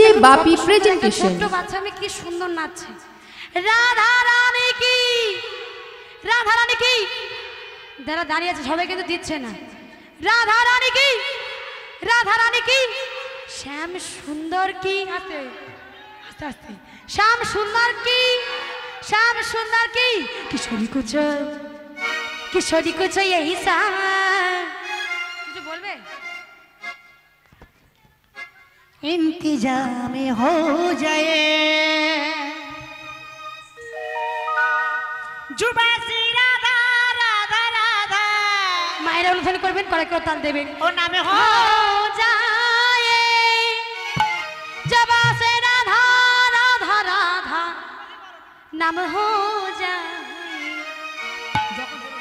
DJ বাপি presentation. ছোট্ট বাচ্চা মেয়ে কি সুন্দর নাচছে। রাধা রানী কি, রাধা রানী কি, যারা দাঁড়িয়ে আছে সবাই কিন্তু দিচ্ছে না। রাধা রানী কি, রাধা রানী কি, শ্যাম সুন্দর কি, আস্তে আস্তে আস্তে, শ্যাম সুন্দর কি, শ্যাম সুন্দর কি, কিশোরী কুচ, কিশোরী কুচ यही सा। কিছু বলবে? इंतजाम हो जाए जुबासी राधा राधा राधा মায়েরা অনুধান করবেন, করে কেউ তাল দেবেন। ओ नामे हो जाए जबा से राधा राधा राधा नाम हो जाए।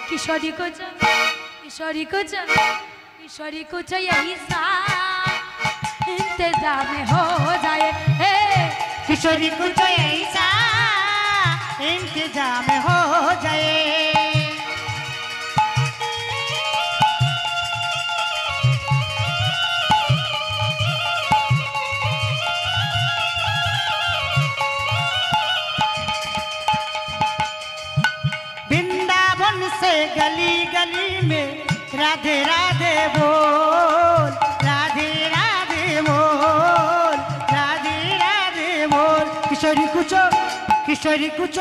किशोरी को किशोरी को किशोरी को यही सा इंतजाम हो जाए। किशोरी कुछ ऐसा इंतजाम हो जाए। वृंदावन से गली गली में राधे राधे बोल, राधे राधे बोल, राधे राधे बोल। किशोरी कुछ, किशोरी कुछ,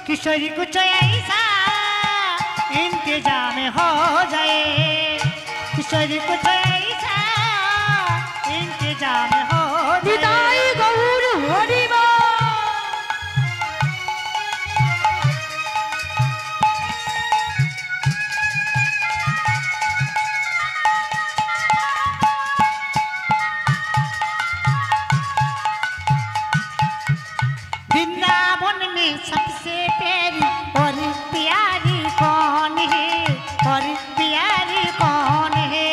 किशोरी कुछ ऐसा इंतजाम हो जाए। किशोरी कुछ ऐसा इंतजाम हो जाए। विदाई गौर हरि बोल। वृंदावन में सबसे प्यारी और प्यारी कौन है, और प्यारी कौन है।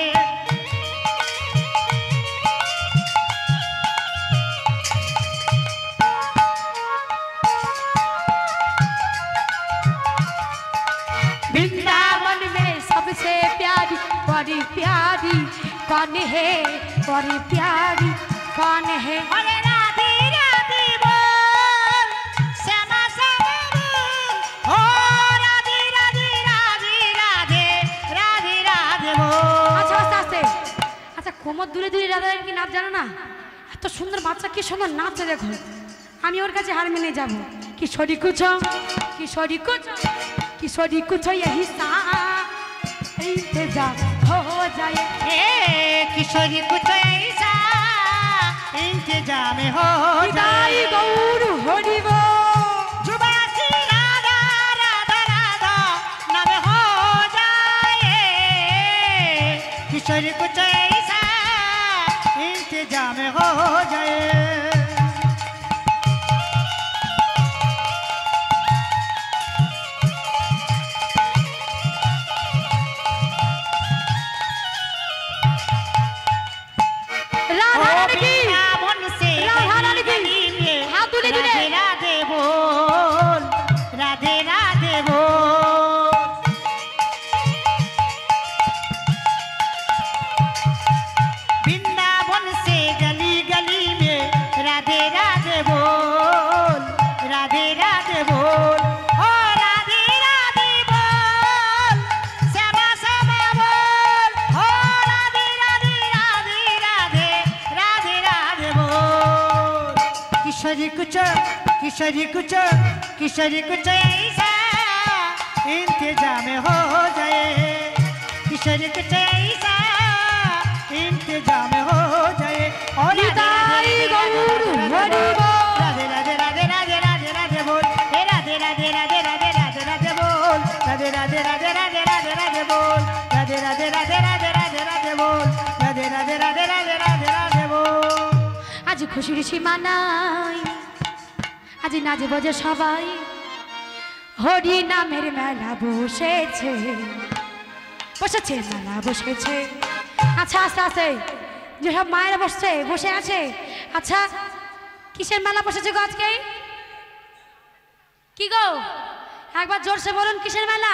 वृंदावन में सबसे प्यारी बड़ी प्यारी कौन है, बड़ी प्यारी कौन है। अरे राधे राधे बोल, श्यामा श्यामा बोल, हो राधे राधे राधे राधे राधे राधे बोल। আচ্ছা আস্তে আস্তে, আচ্ছা কোমর দূরে দূরে রাধা কি নাচ জানো না? এত সুন্দর বাচ্চা কি সুন্দর নাচে দেখো। আমি ওর কাছে হার মেনে যাবো। কিশোরী কুছ, কিশোরী কুছ, किशोरी कुछ यही सा इंतजाम हो जाए। किशोरी कुछ ऐसा इंतजाम हो विदाई गौर हरि बोल। जुबासी राधा राधा राधा नाम हो जाए। किशोरी कुछ ऐसा इंतजाम हो जाए। राधा रानी की, वृंदावन से राधा रानी की, गली में हाथ दूले दूले। राधे राधे बोल, राधे राधे बोल। वृंदावन से गली गली में राधे राधे बोल, राधे राधे बोल, ओ राधे राधे बोल, श्यामा श्यामा बोल, ओ राधे राधे राधे राधे राधे राधे बोल। किशोरी कुछ, किशोरी कुछ, किशोरी कुछ ऐसा इंतजाम हो जाए। किशोरी कुछ ऐसा इंतजाम हो जाए। और विदाई गौर हरि बोल। राधे राधे राधे राधे राधे राधे बोल, हे राधे राधे राधे राधे राधे राधे बोल, राधे राधे राधे राधे राधे राधे बोल, राधे राधे राधे राधे राधे राधे बोल, राधे राधे राधे राधे राधे राधे बोल। আজ খুশির সীমা নাই, আজ নাচব যে সবাই, হরি নামের মেলা বসেছে, বসেছে মেলা বসেছে। আচ্ছা আস্তে আস্তে, যেসব মায়েরা বসছে বসে আছে, আচ্ছা কিসের মেলা বসেছে গো আজকে? কি গো একবার জোরসে বলুন, কিসের মেলা?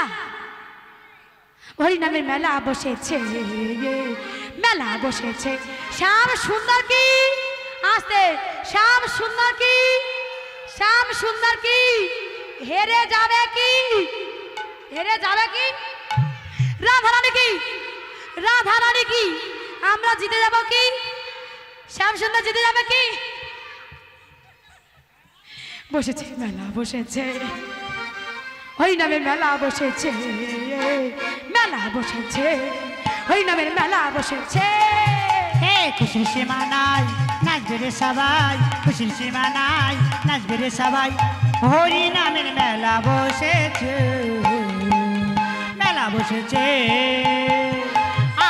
হরি নামের মেলা বসেছে, মেলা বসেছে। শ্যাম সুন্দর কি, আস্তে শ্যাম সুন্দর কি, শ্যাম সুন্দর কি হেরে যাবে কি, হেরে যাবে কি? রাধারানী কি, রাধারানী কি আমরা জিতে যাব কি? শ্যাম সুন্দর জিতে যাবে কি? বসেছে মেলা বসেছে, ওই নামের মেলা বসেছে, মেলা বসেছে, ওই নামের মেলা বসেছে। হে খুশির সীমা নাই, নাচবে রে সবাই, খুশির সীমা নাই, নাচবে রে সবাই। হরি নামের মেলা বসেছে, মেলা বসেছে,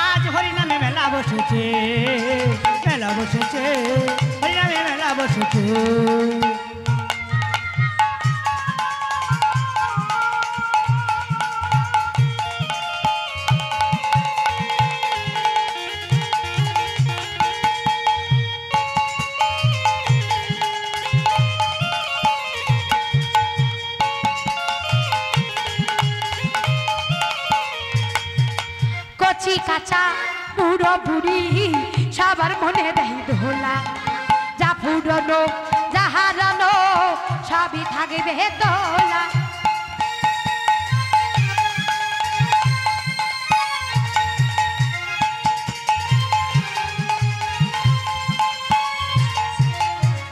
আজ হরি নামে মেলা বসেছে, মেলা বসেছে, হরি নামে মেলা বসেছে। কচি কাঁচা বুড়ো বুড়ি সবার মনে দেয় দোলা, যা পুরনো যা হারানো সবই থাকবে দোলা।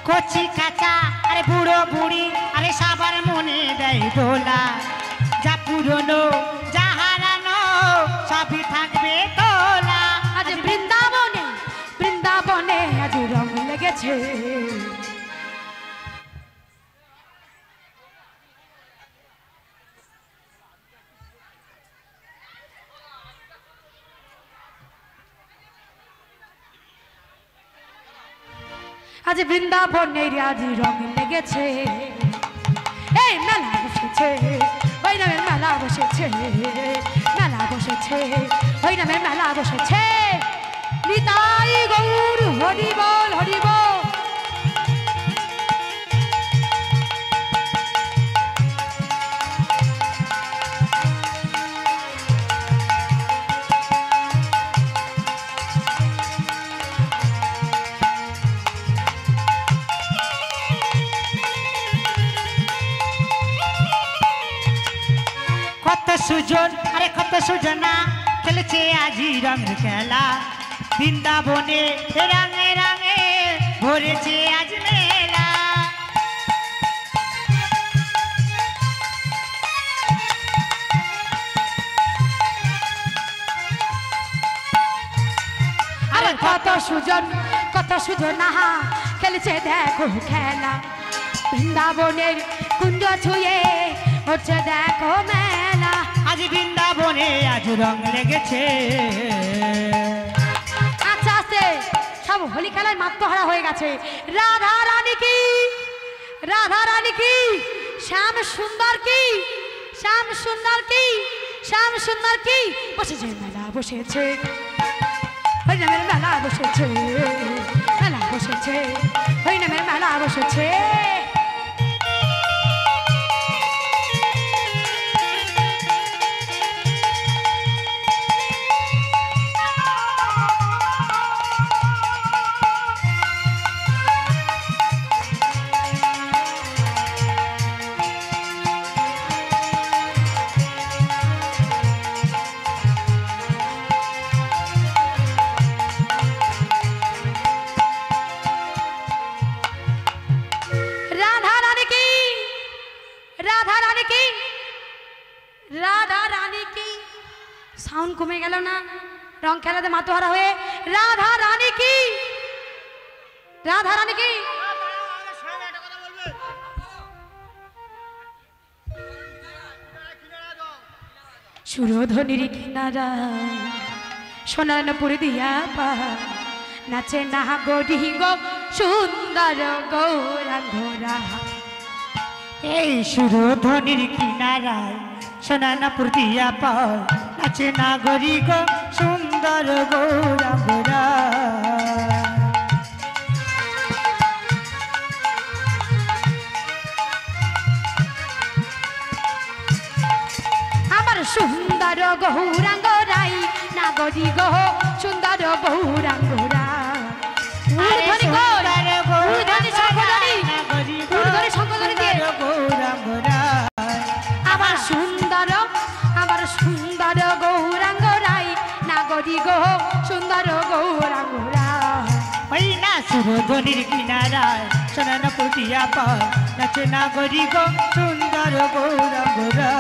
কচি কাঁচা আরে বুড়ো বুড়ি আরে সবার মনে দেয় দোলা, যা পুরনো যা হারানো সবই থাকবে তোলা। আজ বৃন্দাবনে, বৃন্দাবনে আজ রং লেগেছে, আজ বৃন্দাবনে আজ রং লেগেছে, এই মেলা বসেছে, ওই নামের মেলা বসেছে, মেলা বসেছে, ওই নামের মেলা বসেছে। নিতাই গৌর হরি বল, হরি বল। কত সুজন আরে কত সুজনা খেলেছে আজি রঙের খেলা, বৃন্দাবনে রঙে রঙে ভরেছে আজ মেলা। আরে কত সুজন কত সুজনা খেলেছে দেখো খেলা, বৃন্দাবনের কুঞ্জ ছুঁয়ে হচ্ছে দেখো মেলা। আজ বৃন্দাবনে আজ রং লেগেছে। আচ্ছা আস্তে সব হোলি খেলায় মাত্রহারা হয়ে গেছে। রাধা রানী কি, রাধা রানী কি, শ্যাম সুন্দর কি, শ্যাম সুন্দর কি, শ্যাম সুন্দর কি বসেছে মেলা বসেছে, ওই নামের মেলা বসেছে, মেলা বসেছে, ওই নামের মেলা বসেছে। রাধা রানী কি, রাধা রানী কি, রাধা রানী কি, সাউন্ড কমে গেল না রং খেলাতে মাতোহারা হয়ে। রাধা রানী কি, রাধা রানী কি, সুরধনির কিনারা সোনারপুর দিয়া পা নাচে না গড়ি গো সুন্দর গৌরাঙ্গরা। এই সুরধনির কিনারায় সোনানাপুর দিয়া পায় নাচে নাগরি গো সুন্দর গৌরাঙ্গরা। আমার সুন্দর গৌরাঙ্গ রাই নাগরি গো সুন্দর গৌরাঙ্গরা। আরে সুন্দর গৌরাঙ্গ সুরধনির কিনারায় সোনার পুটিয়া পায় নাচে নাগরি গো সুন্দর গৌরাঙ্গরা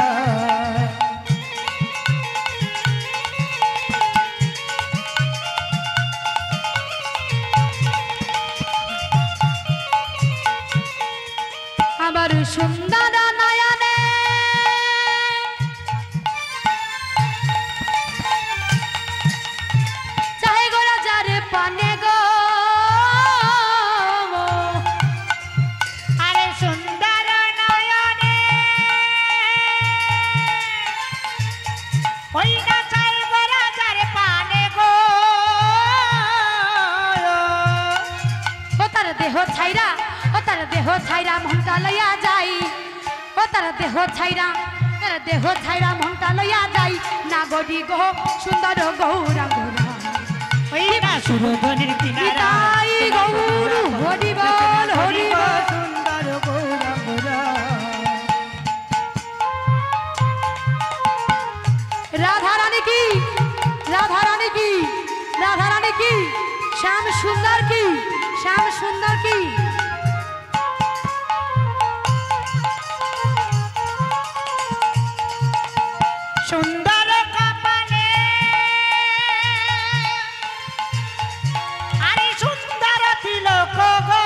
আমার সুন্দর নয়নে চাহে গো রাজার পানে গো আরে সুন্দর নয়নে ওই না চাই গো রাজার পানে গো ও তার দেহ ছাইরা ও তার দেহ ছাইরা মনটা লইয়া যাই ও তার দেহ ছাইরা মনটা লইয়া যাই নাগরি গো সুন্দর গৌরাঙ্গরা ওই না সুরধনির কিনারায় নিতাই গৌর হরি বল হরি বল সুন্দর গৌরাঙ্গরা রাধা রানী কি রাধা রানী কি রাধা রানী কি শ্যাম সুন্দর কি শ্যাম সুন্দর কি সুন্দর কপালে আরে সুন্দর তিলক গো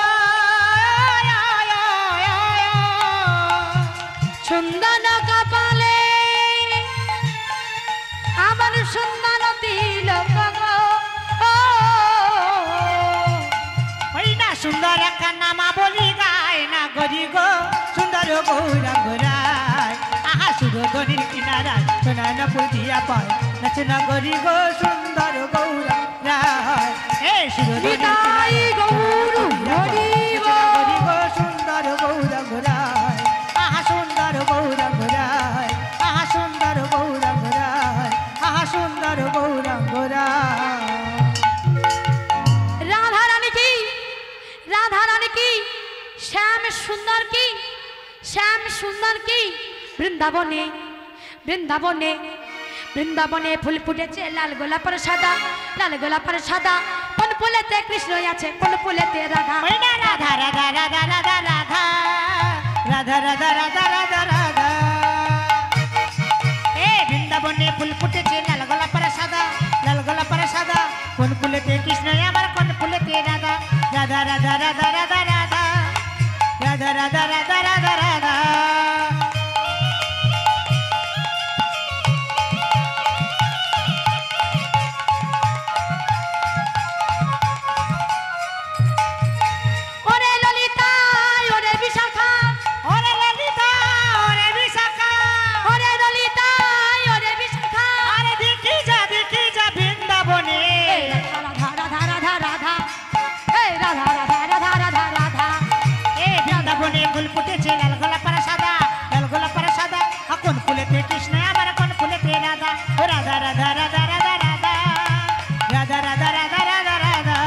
সুন্দর কপালে আমার সুন্দর তিলক গো ওই না সুন্দর একটা নামা বলি গায় না গরি গো সুন্দর গৌরাঙ্গরায় আহা সুরধনির কিনারায় সোনার পুটিয়া পায় নাচে না গরি গো সুন্দর গৌরাঙ্গরায় এ সুরধনির নিতাই গৌর হরি বল গো সুন্দর গৌরাঙ্গরায় আহা সুন্দর গৌরাঙ্গরায় আহা সুন্দর গৌরাঙ্গরায় আহা সুন্দর গৌরাঙ্গরায় রাধা রানী কি রাধা রানী কি শ্যাম সুন্দর কি শ্যাম সুন্দর কি বৃন্দাবনে বৃন্দাবনে বৃন্দাবনে ফুল ফুটেছে লাল গোলাপের সাদা লাল গোলাপের সাদা কোন ফুলেতে কৃষ্ণ আছে কোন ফুলেতে রাধা ওই না রাধা রাধা রাধা রাধা রাধা রাধা রাধা রাধা রাধা রাধা এ বৃন্দাবনে ফুল ফুটেছে লাল গোলাপের সাদা লাল গোলাপের সাদা কোন ফুলেতে কৃষ্ণ আমার কোন ফুলেতে রাধা রাধা রাধা রাধা রাধা রাধা রাধা রাধা রাধা রাধা রাধা ওরে ললিতা ওরে বিশাখা ওরে ললিতা ওরে বিশাখা ওরে ললিতা ওরে বিশাখা আরে দেখি যা বৃন্দাবনে এই রাধা রাধা রাধা রাধা এই রাধা রাধা রাধা রাধা রাধা এ বৃন্দাবনে ফুল ফুটেছে লাল গোলাপের সাদা লাল গোলাপের সাদা কোন ফুলেতে কৃষ্ণ আমার কোন ফুলেতে রাধা ও রাধা রাধা রাধা রাধা রাধা রাধা রাধা রাধা রাধা রাধা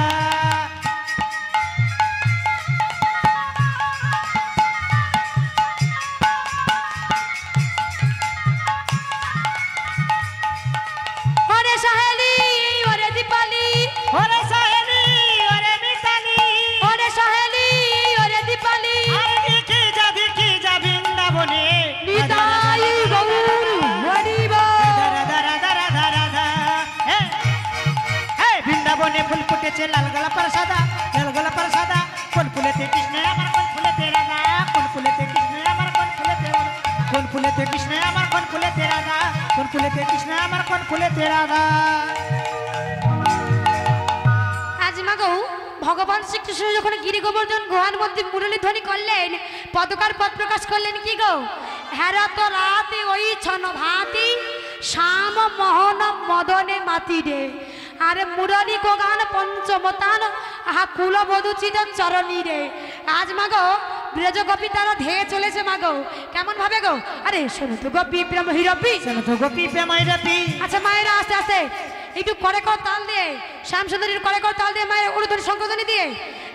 ওরে সহেলি ওরে দীপালি ওরে সাহেলি ওরে মিতালি ওরে সহেলি ওরে দীপালি আর দেখি যা বৃন্দাবনে নিতাই গৌর হরি বল রাধা রাধা রাধা রাধা হে বৃন্দাবনে ফুল ফুটেছে লাল গোলাপের সাদা লাল গোলাপের সাদা কোন ফুলেতে কৃষ্ণ আমার কোন ফুলেতে রাধা কোন ফুলেতে কৃষ্ণ আমার কোন ফুলেতে রাধা কোন ফুলেতে কৃষ্ণ আমার কোন ফুলেতে রাধা কোন ফুলেতে কৃষ্ণ আমার কোন ফুলেতে রাধা আজ মাগো ভগবান শ্রীকৃষ্ণ যখন গিরি গোবর্ধন গুহার মধ্যে মুরলী ধ্বনি করলেন পদকার পদ প্রকাশ করলেন কি গো হেরা তো রাতে ওই ছন ভাতি শ্যাম মোহন মদনে মাতি রে আরে মুরলী গোগান পঞ্চমতান আহা কুলবধূচিত চরণী রে আজ মাগো ব্রজ গোপী তারা ধেয়ে চলেছে মাগো কেমন ভাবে গো আরে শোনো তো গোপী প্রেম হিরপি শোনো তো গোপী প্রেমাই রাতি আচ্ছা মায়েরা আস্তে আস্তে একটু করে কর তাল দিয়ে শ্যাম সুন্দরীর করে কর তাল দিয়ে মায়ের উড়ুধন শঙ্করধ্বনি দিয়ে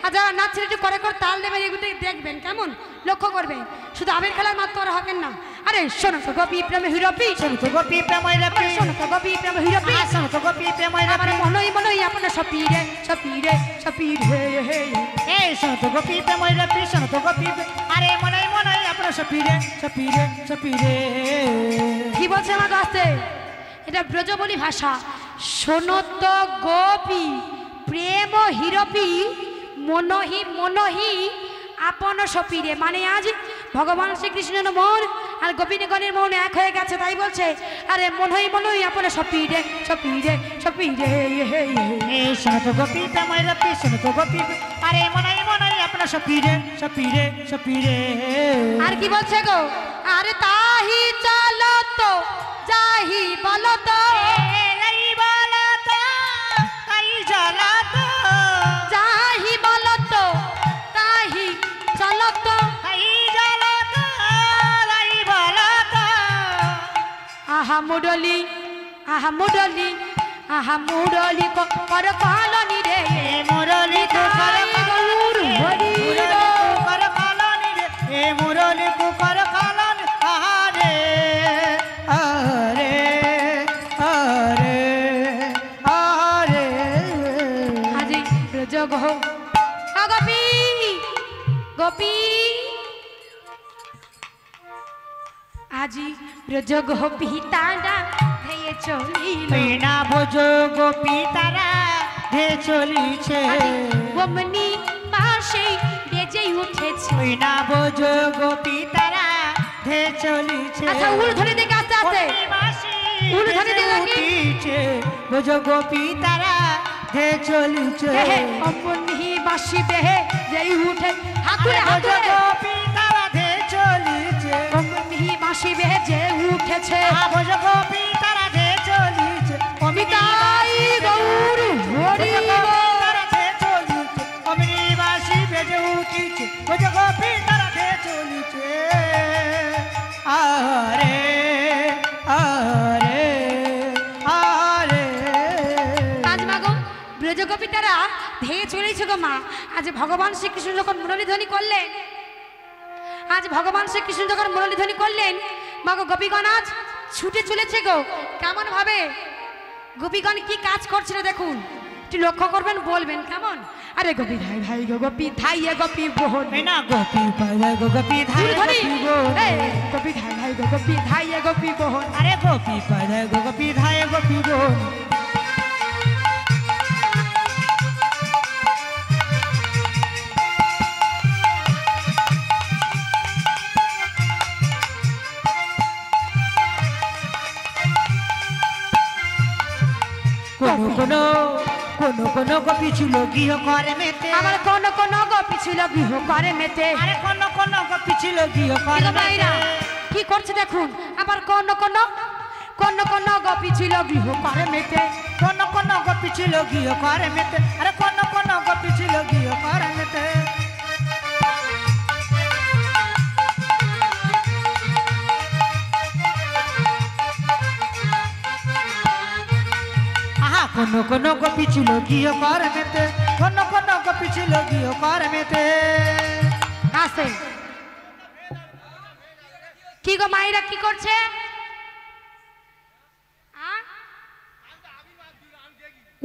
আর যারা নাচছেন একটু করে কর তাল দেবে আমার এগুলো দেখবেন কেমন, লক্ষ্য করবেন, শুধু আবির খেলার মাত্র আর হবেন না। আরে শোনো তো গোপী প্রেম হিরপি, শোনো তো গোপী প্রেমই রপি, শোনো তো গোপী প্রেম হিরপি, শোনো তো গোপী প্রেমই আমার রপি, মনই মনই আপনার সপিরে সপিরে সপিরে হে। এই শোনো তো গোপী প্রেমই রপি, শোনো তো গোপী আরে মনাই মনাই আপনার সপিরে সপিরে সপিরে। কি বলছে আমার কাছে? এটা ব্রজবলি ভাষা। শোনো তো গোপী প্রেম হিরপি মনহি মনহি আপন সপিরে, মানে আজ ভগবান শ্রীকৃষ্ণের মন আর গোপীগণের মন এক হয়ে গেছে, তাই বলছে আরে মনই মনই আপন সপিরে সপিরে সপিরে হে। এই শোনো তো গোপী প্রেমই রপি, শোনো তো গোপী আরে মনাই মনাই আপনার সপিরে সপিরে সপিরে। আর কি বলছে গো? আরে তাহি চলো তো যাহি বলো তো, এই বলা তো তাই জ্বালা তো, যাহি বলো তো তাহি চলো তো। তাই জ্বালা তো তাই বলা তো। আহা মুরলি আহা মুরলি আহা মুরলি কর কলনি রে এ মুরলি কুকর গৌর হরি মুরলি কুকর কালনি রে, এ মুরলি কুকর কালনি আরে আরে আরে আরে। আজি ব্রজ গো গোপী গোপী, আজি ব্রজ গোপী তারা ধেয়ে চলিল, বিনা বোঝ গোপী তারা ধে চলিছে, অমনি পাশে বেজে উঠেছে। বিনা বোঝ গোপী তারা ধে চলিছে। আচ্ছা উল ধরে দেখে আস্তে আস্তে উল ধরে দেখে কি? উঠিছে বোঝ গোপী তারা ধে চলিছে। দেহে অমনি বাসি দেহে যেই উঠে হাতুড়ে বোঝ হাতুড়ে গোপী তারা ধে চলিছে, অমনি বাসি বেহে যে উঠেছে। বোঝ গোপী তারা ধে চলিছে, পিতাই গৌর হরি তারা ধে চলিছে, অমনি বাসি বেজে উঠিছে বোঝ গোপী তারা ধে চলিছে। আরে আরে আরে। আজ মাগো ব্রজগোপী তারা ধেয়ে চলেছে গো মা। আজ ভগবান শ্রীকৃষ্ণ যখন মুরলীধ্বনি করলেন, আজ ভগবান শ্রীকৃষ্ণ যখন মুরলীধ্বনি করলেন, মাগো গোপীগণ আজ ছুটে চলেছে গো। কেমন ভাবে গোপীগণ কি কাজ করছিল দেখুন, একটু লক্ষ্য করবেন, বলবেন কেমন। আরে গোপী ধাই ভাই গো গোপী ধাই এ গোপী বোন, এই না গোপী পাইলে গো গোপী ধাই ধরি গোপী বোন, গোপী ধাই ভাই গো গোপী ধাই এ গোপী বোন। আরে গোপী পাইলে গো গোপী ধাই গোপী বোন। কোনো কোনো কোনো কোনো গোপী ছিল গৃহ করে মেতে, আমার কোন কোন গোপী ছিল গৃহ করে মেতে। আরে কোনো কোনো গোপী ছিল গৃহ করে এগো মেতে। মায়েরা কি করছে দেখুন, আবার কোন কোন গোপী ছিল গৃহ করে মেতে। কোনো কোনো গোপী ছিল গৃহ করে মেতে, আরে কোনো কোনো গোপী ছিল গৃহ করে মেতে। আহা কোনো কোনো গোপী ছিল গৃহ করে মেতে, কোনো কোনো গোপী ছিল গৃহ করে মেতে। আসে কি গো মায়েরা কি করছে?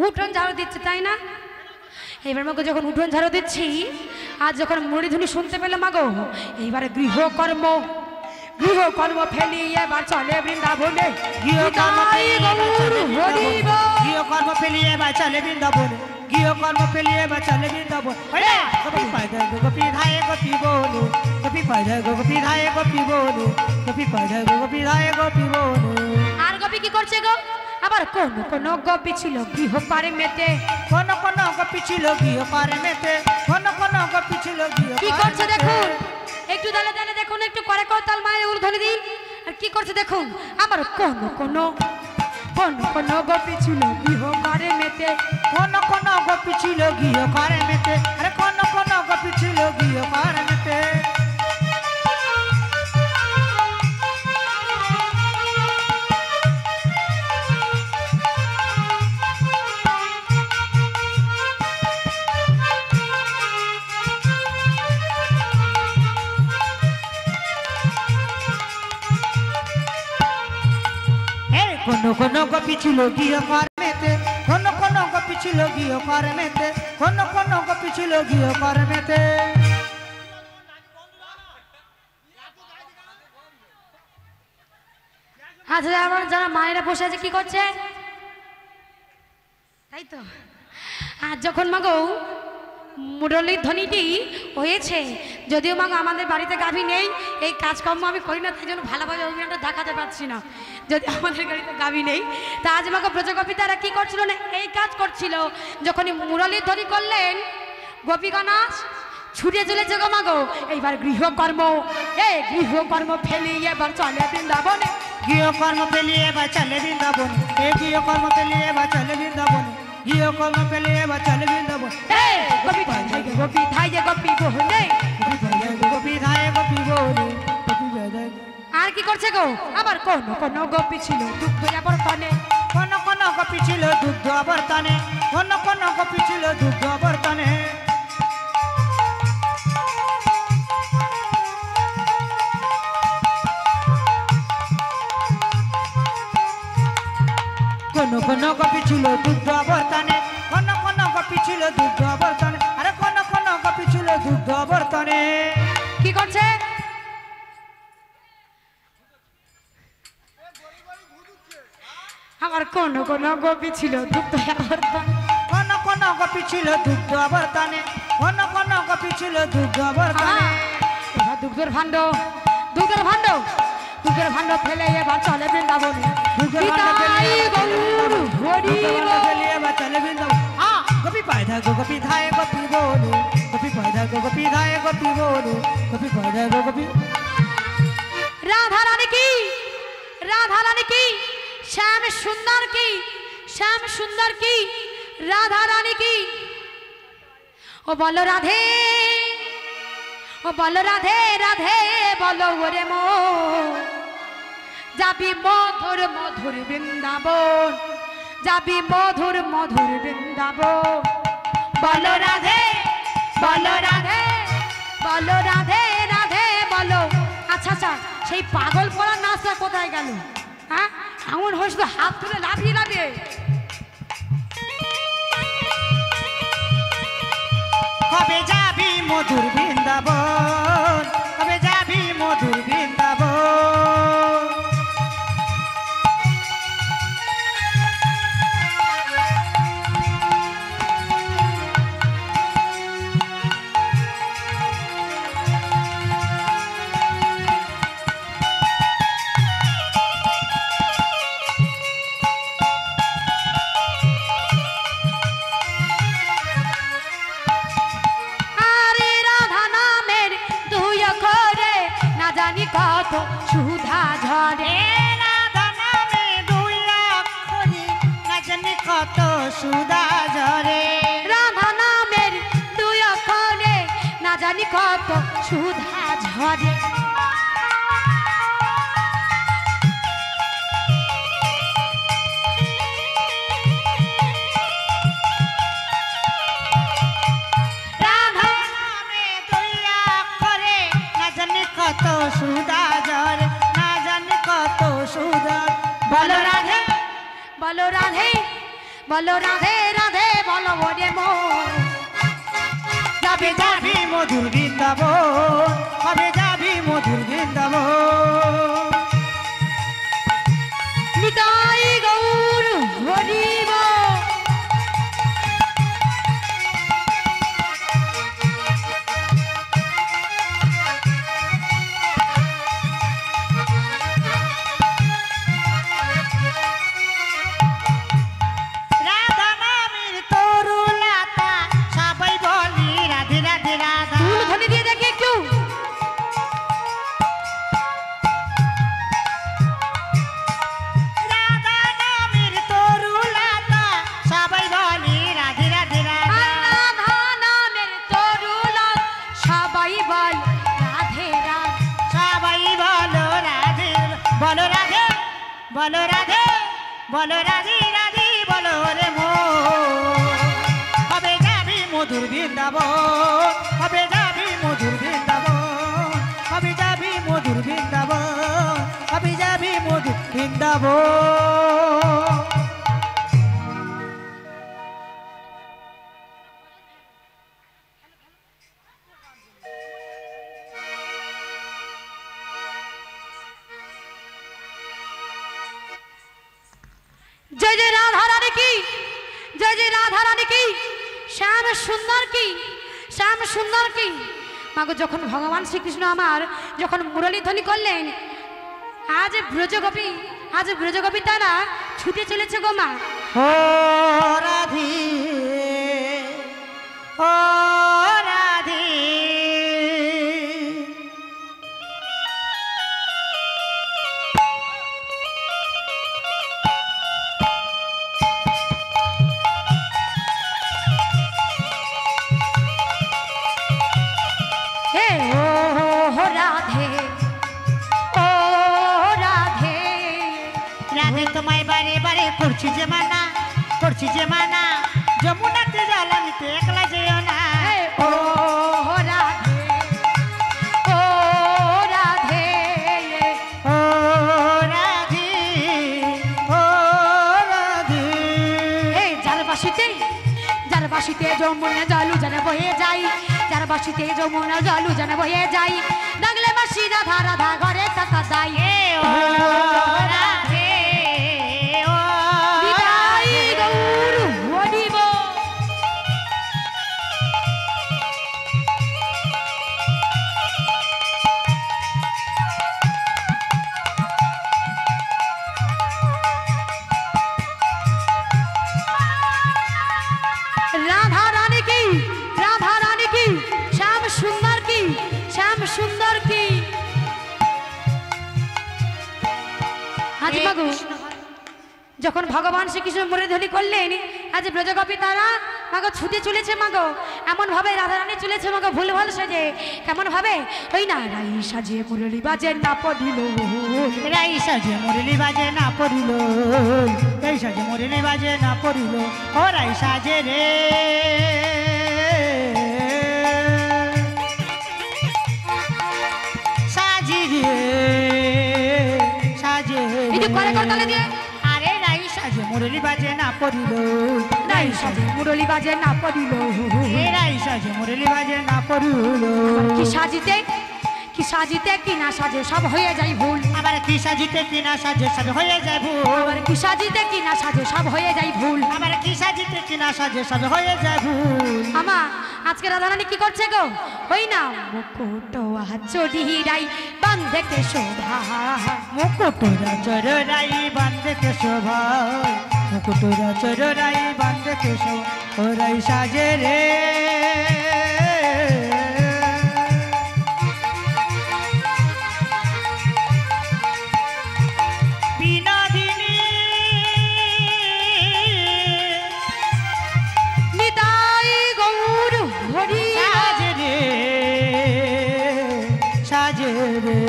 উঠোন ঝাড়ু দিচ্ছে তাই না? এবার মাগো যখন উঠোন ঝাড়ু দিচ্ছি, আজ যখন মুড়িধুনি শুনতে পেলাম মাগো, এইবারে গৃহকর্ম ফেলি এবার চলে বৃন্দাবনে। গৃহকর্ম হরিব ফেলিয়ে বা চলে বৃন্দাবন, গৃহকর্ম ফেলিয়ে বা চলে বৃন্দাবন। গোপী পায়দা গোপী ধায়ে গোপী বনু, গোপী পায়দা গোপী ধায়ে গোপী বনু, গোপী পায়দা গোপী ধায়ে গোপী বনু। আর গোপী কি করছে গো? আবার কোন কোন গোপী ছিল গৃহ করে মেতে। কোন কোন গোপী ছিল গৃহ করে মেতে, কোন কোন গোপী ছিল গৃহ কি করছে দেখুন, একটু দালে দালে দেখুন, একটু করে করতাল মায়ের উলধনি দিন। আর কি করছে দেখুন, আবার কোন কোন গোপী ছিল গৃহ করে মেতে। কোন কোন গোপী ছিল গৃহ করে মেতে, আরে কোন কোন গোপী ছিল গৃহ করে মেতে। কোন গোপী ছিল গৃহ কর্মেতে, কোন গোপী ছিল গৃহ কর্মেতে, কোন গোপী ছিল গৃহ কর্মেতে। আচ্ছা আমার যারা মায়েরা বসে আছে কি করছে তাই তো। আর যখন মাগো মুরলীর ধ্বনিটি হয়েছে, যদিও মাগো আমাদের বাড়িতে গাভী নেই, এই কাজকর্ম আমি করি না, তাই জন্য ভালোভাবে অভিযানটা দেখাতে পারছি না। যদি আমাদের বাড়িতে গাভী নেই, তা আজ মাগো ব্রজগোপী তারা কি করছিল না, এই কাজ করছিল। যখনই মুরলীর ধ্বনি করলেন গোপীগণাস ছুটে চলেছে গো মাগো এইবার গৃহকর্ম, এই গৃহকর্ম ফেলিয়ে এবার চলে বৃন্দাবনে। গৃহকর্ম পেলিয়ে বা চলে বৃন্দাবন, এই গৃহকর্ম পেলিয়ে বা চলে বৃন্দাবন, গৃহকর্ম পেলিয়ে বা চলে বৃন্দাবন। এই গোপী ধাই গোপী ধাই গোপী বহনে, গোপী ধায় গোপী বলে, গোপী ধায়। আর কি করছে গো আবার কোন গোপী ছিল দুগ্ধ আবর্তনে, কোন গোপী ছিল দুগ্ধ আবর্তনে, কোন গোপী ছিল দুগ্ধ আবর্তনে। কোন গোপী ছিল দুগ্ধ আবর্তনে, কোন গোপী ছিল দুগ্ধ আবর্তনে, আরে কোন গোপী ছিল দুগ্ধ আবর্তনে। কি করছে আমার কোন গোপী ছিল দুগ্ধ আবর্তনে, কোন গোপী ছিল দুগ্ধ আবর্তনে, কোন গোপী ছিল দুগ্ধ আবর্তনে। এবার দুগ্ধের ভাণ্ড, দুগ্ধের ভাণ্ড, দুগ্ধের ভাণ্ড ফেলে এবার চলে বৃন্দাবনে। গোপী পায়দা গোপী ধায় গোপী বলে, গোপী পায়দা গোপী ধায় গোপী বলে, গোপী পায়দা গোপী। রাধা রানী কি, রাধা রানী কি, শ্যাম সুন্দর কি, শ্যাম সুন্দর কি, রাধা রানী কি। ও বলো রাধে, ও বলো রাধে রাধে বলো ওরে মো, যাবি মধুর মধুর বৃন্দাবন, যাবি মধুর মধুর বৃন্দাবন। বলো রাধে, বলো রাধে, বলো রাধে রাধে বলো। আচ্ছা আচ্ছা সেই পাগল পড়া নাচটা কোথায় গেল? হ্যাঁ এমন হয়েছে তো হাত তুলে লাফিয়ে লাফিয়ে। কবে যাবি মধুর বৃন্দাবন, কবে যাবি মধুর বৃন্দাবন। কত সুধা ঝরে, রাধা নামে দুই অক্ষরে না জানি কত সুধা ঝরে, রাধা নামের দুই অক্ষরে না জানি কত সুধা ঝরে। কত সুধা ঝরে না জানি কত সুধা। বলো রাধে, বলো রাধে, বলো রাধে রাধে বলো ওরে মো, যাবে যাবি মধুর বৃন্দাবন, কবে যাবি মধুর বৃন্দাবন। নিতাই গৌর হরিব। বলো রাধে, বলো রাধে রাধে বলো রে মো, কবে যাবি মধুর বৃন্দাবন, কবে যাবি মধুর বৃন্দাবন, কবে যাবি মধুর বৃন্দাবন, কবে যাবি মধুর বৃন্দাবন। জয় জয় রাধা রানী কি, শ্যাম সুন্দর কি, শ্যাম সুন্দর কি। মাগো যখন ভগবান শ্রীকৃষ্ণ আমার যখন মুরলী ধ্বনি করলেন, আজ ব্রজগোপী তারা ছুটে চলেছে গো মা। ও রাধে, ও রাধে, হে ও রাধে, ও রাধে, রাধে তোমায় বারে বারে করছি যে মানা, করছি যে মানা, যমুনাতে জল আনতে একলা যেও না। হে ও রাধে, ও রাধে, ও রাধে, ও রাধে, এই যার বাসিতে যমুনা জলু যেন বয়ে যাই, যার বাসিতে যমুনা জলু যেন বয়ে যাই, ডাকলে বাসি রাধা রাধা ঘরে তাতা যাই। ও রাধে, ও বিদায় গৌর হরিব। রাধা রানী কি, রাধা রানী কি, শ্যাম সুন্দর কি, শ্যাম সুন্দর কি। হাজি বাবু যখন ভগবান শ্রীকৃষ্ণ মুরলীধ্বনি করলেন, আজ ব্রজগোপী তারা মাগো ছুটে চলেছে মাগো, এমন ভাবে রাধারানী চলেছে মাগো ভুল ভাল সাজে, কেমন ভাবে ওই না রাই সাজে মুরলী বাজে না পড়িল, রাই সাজে মুরলি বাজে না পড়িল, এই সাজে মুরলি বাজে না পড়িল, ও রাই সাজে রে, সাজি রে, সাজে এই যে করে করতালে দিয়ে আরে রাই সাজে মুরলি বাজে না পড়িল, রাই সাজে মুরলী বাজে না পড়িল, এ রাই সাজে মুরলি বাজে না পড়িল, কি সাজিতে, কি সাজিতে কি না সাজে সব হয়ে যায় ভুল, আবার কি সাজিতে কি না সাজে সব হয়ে যায় ভুল, আবার কি সাজিতে কি না সাজে সব হয়ে যায় ভুল। আবার কি সাজিতে কি না সাজে সব হয়ে যায় ভুল। আমা আজকে রাধারানী কি করছে গো, ওই না মুকুট চড়িরাই বান্ধে শোভা, মুকুটরা চররাই বান্ধে শোভা, মুকুটরা চররাই বান্ধে শোভাই সাজে রে, বিনোদিনী নিতাই গৌর হরি, সাজে রে, সাজে রে,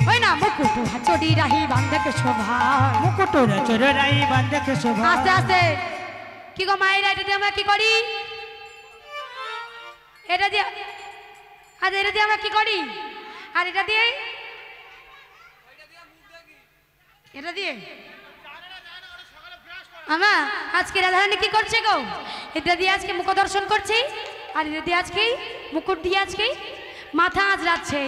ওই না মুকুট চড়িরাই বান্ধে শোভা। মুকুটরা চররাই বান্ধে শোভা। আস্তে আস্তে কি গো মায়েরা, এটা দিয়ে আমরা কি করি, এটা দিয়ে আজ এটা দিয়ে আমরা কি করি, আর এটা দিয়ে এটা দিয়ে আমা আজকে রাধারানী কি করছে গো, এটা দিয়ে আজকে মুখ দর্শন করছি, আর এটা দিয়ে আজকে মুকুট দিয়ে আজকে মাথা আজরাচ্ছে,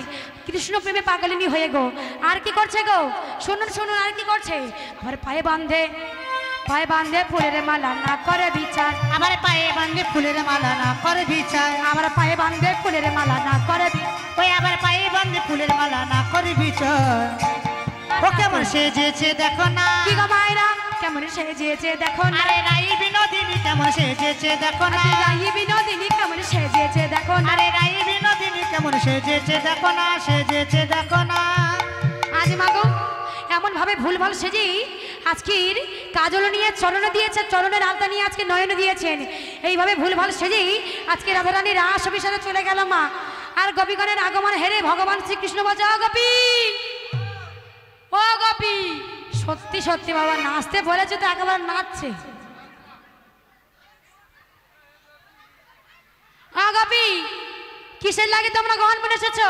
কৃষ্ণ প্রেমে পাগলিনী হয়ে গো। আর কি করছে গো, শুনুন শুনুন আর কি করছে, আবার পায়ে বাঁধে, পায়ে বাঁধে ফুলের মালা না করে বিচার, আমার পায়ে বাঁধে ফুলের মালা না করে বিচার, আমার পায়ে বাঁধে ফুলের মালা না করে ওই আবার পায়ে বাঁধে ফুলের মালা না করে বিচার। ও কেমন সেজেছে দেখো না, কি গো মায়েরা কেমন সেজেছে দেখো না, আরে রাই বিনোদিনী কেমন সেজেছে দেখো না, রাই বিনোদিনী কেমন সেজেছে দেখো না, আরে রাই বিনোদিনী কেমন সেজেছে দেখো না, সেজেছে দেখো না। আজ মাগো এমন ভাবে ভুলভাল সেজেই আজকের কাজল নিয়ে চরণে দিয়েছে, চরণের আলতা নিয়ে আজকে নয়নে দিয়েছেন, এইভাবে ভুলভাল সেজেই আজকে রাধারানী রাস অভিসারে চলে গেল মা। আর গোপীগণের আগমন হেরে ভগবান শ্রীকৃষ্ণ বলছে, ও গোপী, ও গোপী, সত্যি সত্যি বাবা নাচতে বলেছে তো একেবারে নাচছে। ও গোপী, কিসের লাগে তোমরা গহন মনে এসেছো,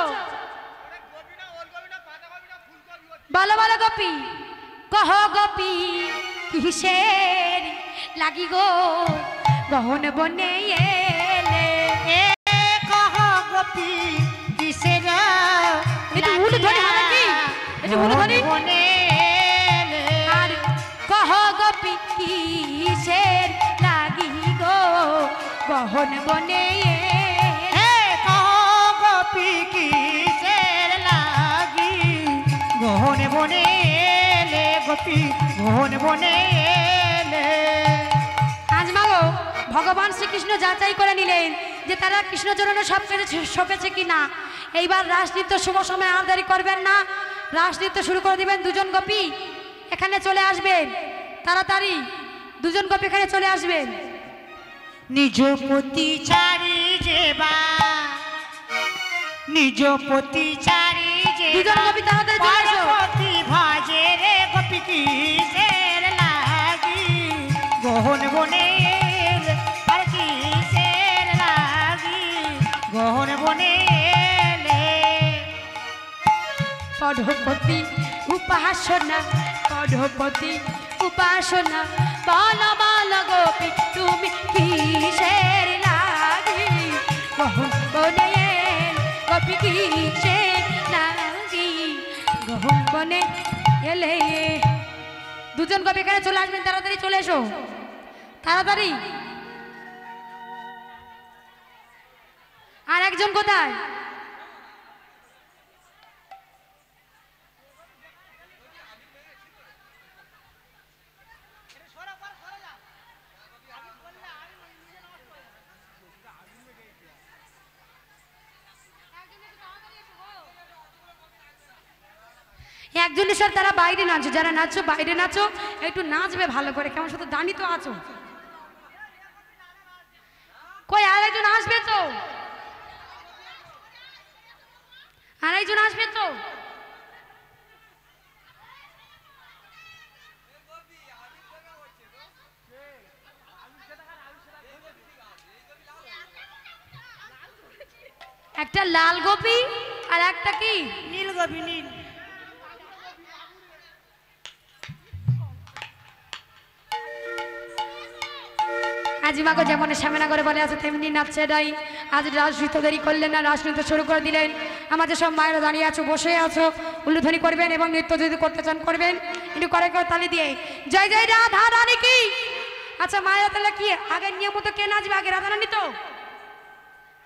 বলো বলো গোপী, কহ গোপী কিসের লাগি গো গহন বনে এলে, এ কহ গোপী কিসের একটু উলুধ্বনি হবে কি, একটু উলুধ্বনি, বনে আর কহ গোপী কিসের গহন বনে হে কহ গোপী কিসের লাগি গহন বনে এলে গোপী গহন বনে এলে। আজ মাগো ভগবান শ্রীকৃষ্ণ যাচাই করে নিলেন যে তারা কৃষ্ণচরণে সব কিছু সপেছে কি না। এইবার রাসনৃত্য শুভ সময় আর দেরি করবেন না, রাসনৃত্য শুরু করে দিবেন। দুজন গোপী এখানে চলে আসবেন, তাড়াতাড়ি দুজন গোপী এখানে চলে আসবেন। নিজ পতি চারি যেবা নিজ পতি চারি দুজন গোপী তাড়াতাড়ি চলে এসো। পার্বতী ভাজে রে গোপী কিসের লাগি গহন বনে এলে আর কিসের লাগি গহন বনে এলে। পঢ়পতি উপাসনা পঢ়পতি উপাসনা বল বল গোপী তুমি কিসের লাগি গহন বনে গোপী কিসের লাগি গহন বনে এলে। দুজন গোপী এখানে চলে আসবেন, তাড়াতাড়ি চলে এসো, তাড়াতাড়ি। আর একজন কোথায়? একজন স্যার তারা বাইরে নাচো, যারা নাচো বাইরে নাচো, একটু নাচবে ভালো করে, কেমন শুধু দাঁড়ি তো আছো। কই আরেকজন আসবে তো, আরেকজন আসবে তো। একটা লাল গোপী আর একটা কি নীল গোপী নীল। আজিমাগো যেমন সামনা করে বলে আছে তেমনি নাচছে নাই। আজ রাজনৃত্য দেরি করলেন না, রাজনৃত্য শুরু করে দিলেন। আমাদের সব মায়েরা দাঁড়িয়ে আছো, বসে আছো, উল্লুধ্বনি করবেন এবং নৃত্য যদি করতে চান করবেন, একটু করে করে তালি দিয়ে জয় জয় রাধা রানী কি। আচ্ছা মায়েরা তাহলে কি আগের নিয়ম মতো কে নাচবে? আগে রাধা রানী তো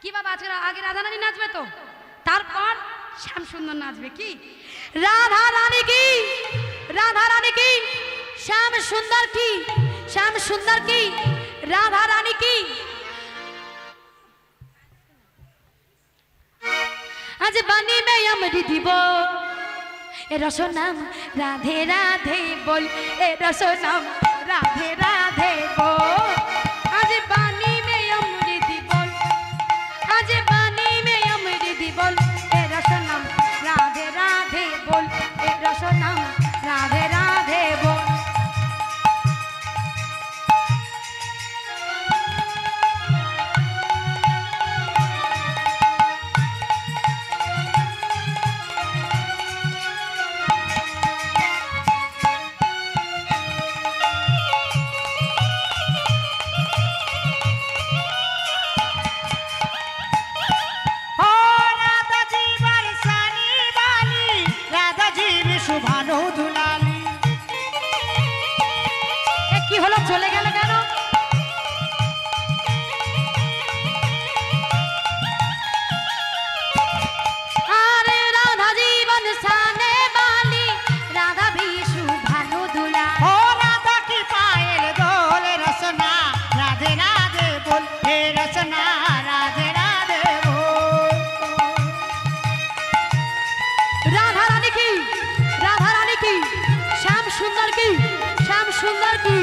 কি বাবা, আজকে আগে রাধা রানী নাচবে তো, তারপর শ্যাম সুন্দর নাচবে কি। রাধা রানী কি, রাধা রানী কি, শ্যাম সুন্দর কি, শ্যাম সুন্দর কি, রাধা রানী কি। আজ বাণী মে অমৃত দিব এ রসনাম রাধে রাধে বল, এ রসনাম রাধে রাধে বল। আজ বাণী মে অমৃত বল, আজ বাণী মে অমৃত বল, এ রসনাম রাধে রাধে বল, এ রসনাম রাধে রাধে বল। কি হলো, চলে গেল কেন? আরে রাধা জীবন সানে বালি, রাধা বিশু ভানু দুলা। ও রাধা কি পায়ের দোল রসনা রাধে রাধে বল, হে রসনা রাধে রাধে বল। রাধা রানী কি, রাধা রানী কি, শ্যাম সুন্দর কি, শ্যাম সুন্দর কি।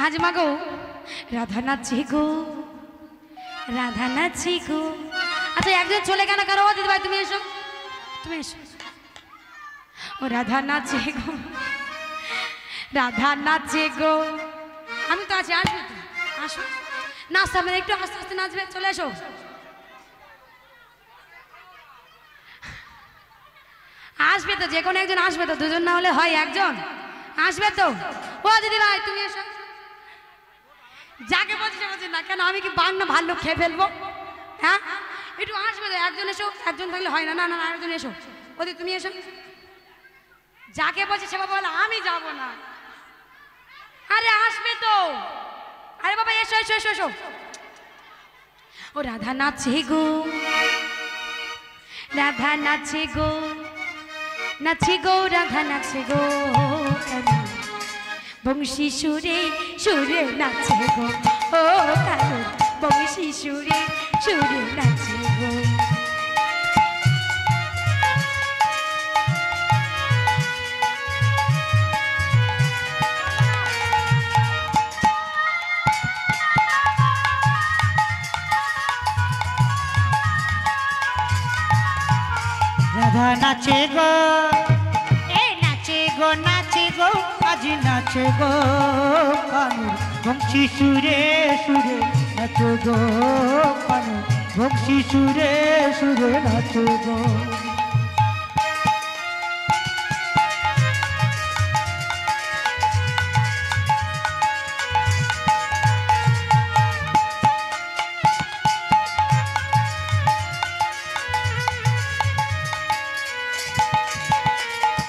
আজ মাগো রাধা নাচি গো, রাধা নাচি গো। আচ্ছা একজন চলে কেন কারো? দিদি ভাই তুমি এসো, তুমি এসো। ও রাধা নাচে গো, রাধা নাচে গো। আমি তো আছি, আসবে তো, আসো নাচতে হবে, একটু আস্তে আস্তে নাচবে, চলে এসো। আসবে তো, যে কোনো একজন আসবে তো, দুজন না হলে হয়, একজন আসবে তো। ও দিদি ভাই তুমি এসো। যাকে বলছি বলছি না কেন, আমি কি বাঘ না ভাল্লুক খেয়ে ফেলবো? হ্যাঁ একটু আসবে তো, একজন এসো, একজন থাকলে হয় না। না না আরেকজন এসো, ও ওদি তুমি এসো। যাকে বলছে সে বাবা বলে আমি যাব না। আরে আসবে তো। আরে বাবা এসো এসো এসো এসো। ও রাধা নাচে গো, রাধা নাচে গো, নাচে গো রাধা নাচে গো, বংশী সুরে সুরে নাচে গো, ও কালো বংশী সুরে সুরে নাচে গো। রাধা নাচে গো, এ নাচে গো নাচে গো, আজি নাচে গো কানুর বংশী সুরে সুরে নাচে গো, কানুর বংশী সুরে সুরে নাচে গো।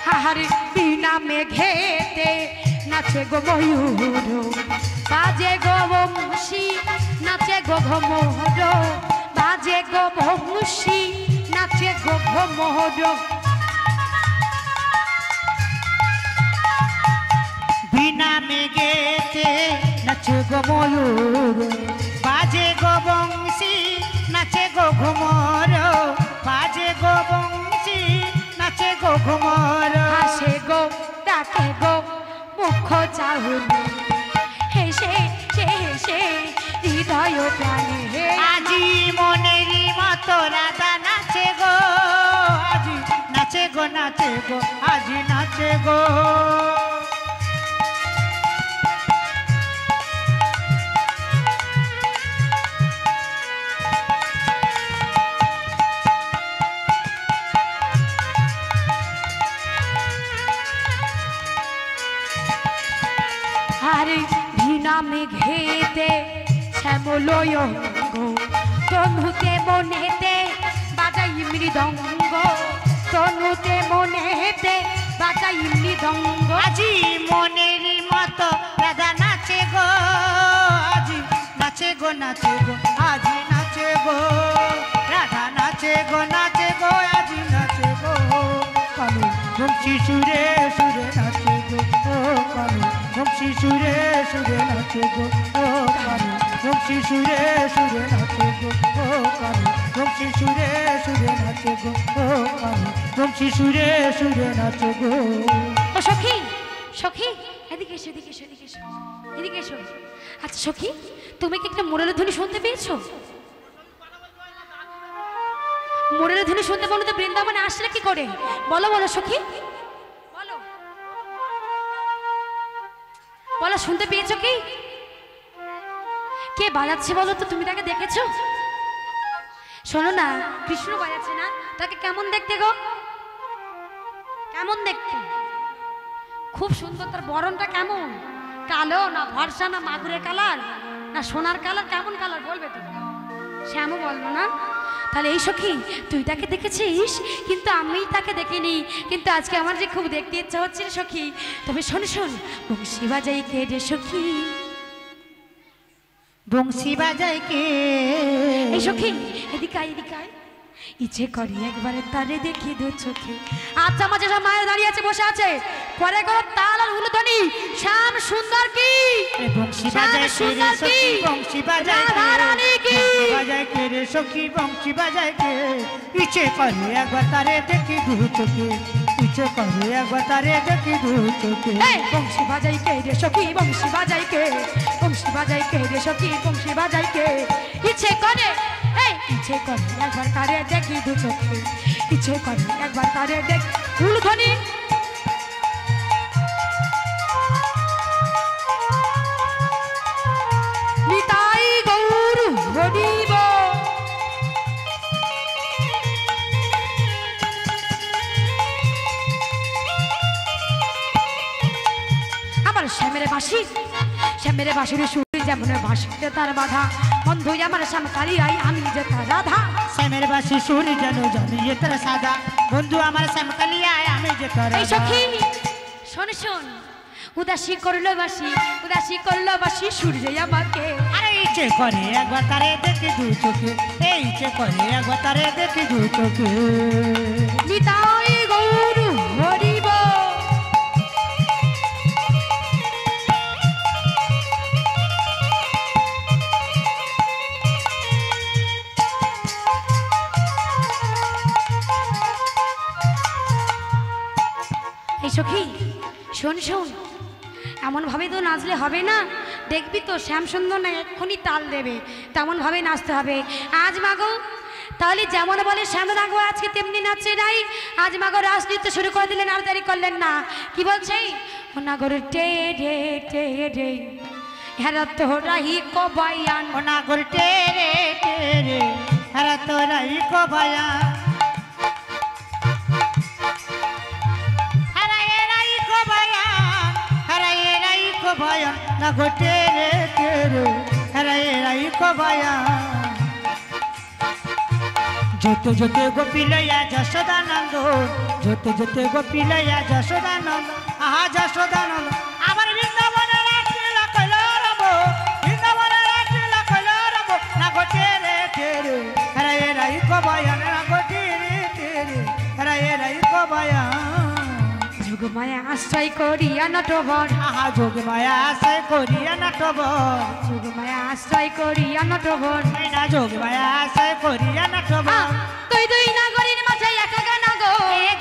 হাহারে বিনা মেঘেতে নাচে গো ময়ূর, বাজে গো বংশী নাচে গো ঘমোর, বাজে গো বংশী নাচে গো ঘমোর। বিনা মেঘেতে নাচে গো ময়ূর, বাজে গো বংশী নাচে গো ঘুমর, বাজে গো বংশী নাচে গো ঘুমর। হাসে গো ডাকে গো মুখ চাহুন, হেসে সে হেসে হৃদয় প্রাণে। আজি মনেরই মতো রাধা নাচে গো, আজি নাচে গো নাচে গো, আজি নাচে গো। আরে ভিনা মেঘেতে শ্যামলয় গো, তনুতে মনেতে বাজাই মৃদঙ্গ, তনুতে মনেতে বাজাই মৃদঙ্গ। আজি মনেরই মতো রাধা নাচে গো, আজি নাচে গো নাচে গো, আজি নাচে গো। রাধা নাচে গো নাচে গো, আজি নাচে গো। কানু বংশী সুরে সুরে নাচে গো, ও কানু বংশী সুরে সুরে নাচে গো, ও কানু বংশী সুরে সুরে নাচে গো, ও কানু বংশী সুরে সুরে নাচে গো, ও কানু বংশী সুরে সুরে নাচে গো। ও সখী সখী এদিকে এসো এদিকে এসো এদিকে এসো এদিকে এসো। আচ্ছা সখী তুমি কি একটা মোরেলের ধ্বনি শুনতে পেয়েছো? মোরেলের ধ্বনি শুনতে বলো তো বৃন্দাবনে আসলে কি করে? বলো বলো সখী বলো বলো, শুনতে পেয়েছো কি? কে বাজাচ্ছে বলো তো? তুমি তাকে দেখেছো? শোনো না, কৃষ্ণ বাজাচ্ছে না, তাকে কেমন দেখতে গো? কেমন দেখতে? খুব সুন্দর। তার বরণটা কেমন? কালো না ভরসা না মাগুরের কালার না সোনার কালার? কেমন কালার বলবে তো? শ্যামও বলবো না? তাহলে এই সখী তুই তাকে দেখেছিস, কিন্তু আমি তাকে দেখিনি। কিন্তু আজকে আমার যে খুব দেখতে ইচ্ছা হচ্ছে রে সখী। তবে শোন শোন, বংশী বাজাই কে রে সখী? বংশী বাজাই কে? এই সখী এদিকে আয় এদিকে আয়। ইচ্ছে করি একবারে তারে দেখি দু চোখে। আচ্ছা মাঝে সব মায়ের দাঁড়িয়ে আছে, বসে আছে, করে করো তাল আর উলুধ্বনি। শ্যাম সুন্দর কি? বংশী বাজাই কে রে সখী? বংশী বাজাই কে? বংশী বাজাই কে রে সখী? বংশী বাজাই কে? ইচ্ছে করে একবার তারে দেখি দু চোখে, ইচ্ছে করে একবার তারে দেখি দু চোখে। বংশী বাজাই কে রে সখী? বংশী বাজাই কে? বংশী বাজাই কে রে সখী? বংশী বাজাই কে? ইচ্ছে করে ইচ্ছে করে একবার তারে দেখি দু চোখে, ইচ্ছে করে একবার তারে দেখ। উলুধ্বনি নিতাই গৌর হরিব। আমার শ্যামের বাঁশি, শ্যামের বাঁশির সুর যেমন বাঁশিতে তার বাধা। বন্ধু আমার শ্যাম কালিয়াই আমি যে তার রাধা। শ্যামের বাঁশি সুর যেন জানি যে তার সাদা, বন্ধু আমার শ্যামকালিয়া আমি যে তোর এই সখী শোন শোন, উদাসী করলো বাসি সূর্য আমাকে। আরে ইচ্ছে করে একবার তারে দেখি দু চোখে, এই ইচ্ছে করে একবার তারে দেখি দু চোখে। নিতাই গৌর হরিব। এই সখী শোন শোন, এমন ভাবে তো নাচলে হবে না, দেখবি তো শ্যামসুন্দর না এক্ষুনি তাল দেবে, তেমন ভাবে নাচতে হবে। আজ মাগো তাহলে যেমন বলে শ্যাম রাখবো আজকে তেমনি নাচছে নাই। আজ মাগো রাজনৃত্য শুরু করে দিলেন, আর দেরি করলেন না। কি বলছে? ও না গরু টে রে টে রে হেরা তোরা হি কবায়ান, ও না গর টেরে টেরে হেরা তোরা হি কবায়ান, হেরা এরা হি কবায়ান, হেরা এরা হি কবায়ান, না গর টেরে টেরে হেরা এরা হি কবায়ান। जोते जोते गोपी लैया যশোদানন্দ, जोते जोते गोपी लैया যশোদানন্দ, आहा যশোদানন্দ আমার বৃন্দাবনে রাখিলা কইল রব, বৃন্দাবনে রাখিলা কইল রব, না গোটে রে তেরে হরে রাই কবায়ান, না গোটে রে তেরে হরে রাই কবায়ান। যুগমায়া আশ্রয় করিয়া নটবর, আহা যোগমায়া আশ্রয় করিয়া নটবর, যুগমায়া আশ্রয় করিয়া নটবর, না যোগমায়া আশ্রয় করিয়া নটবর। তুই দুই নাগরীর মাঝে একা গানা গো,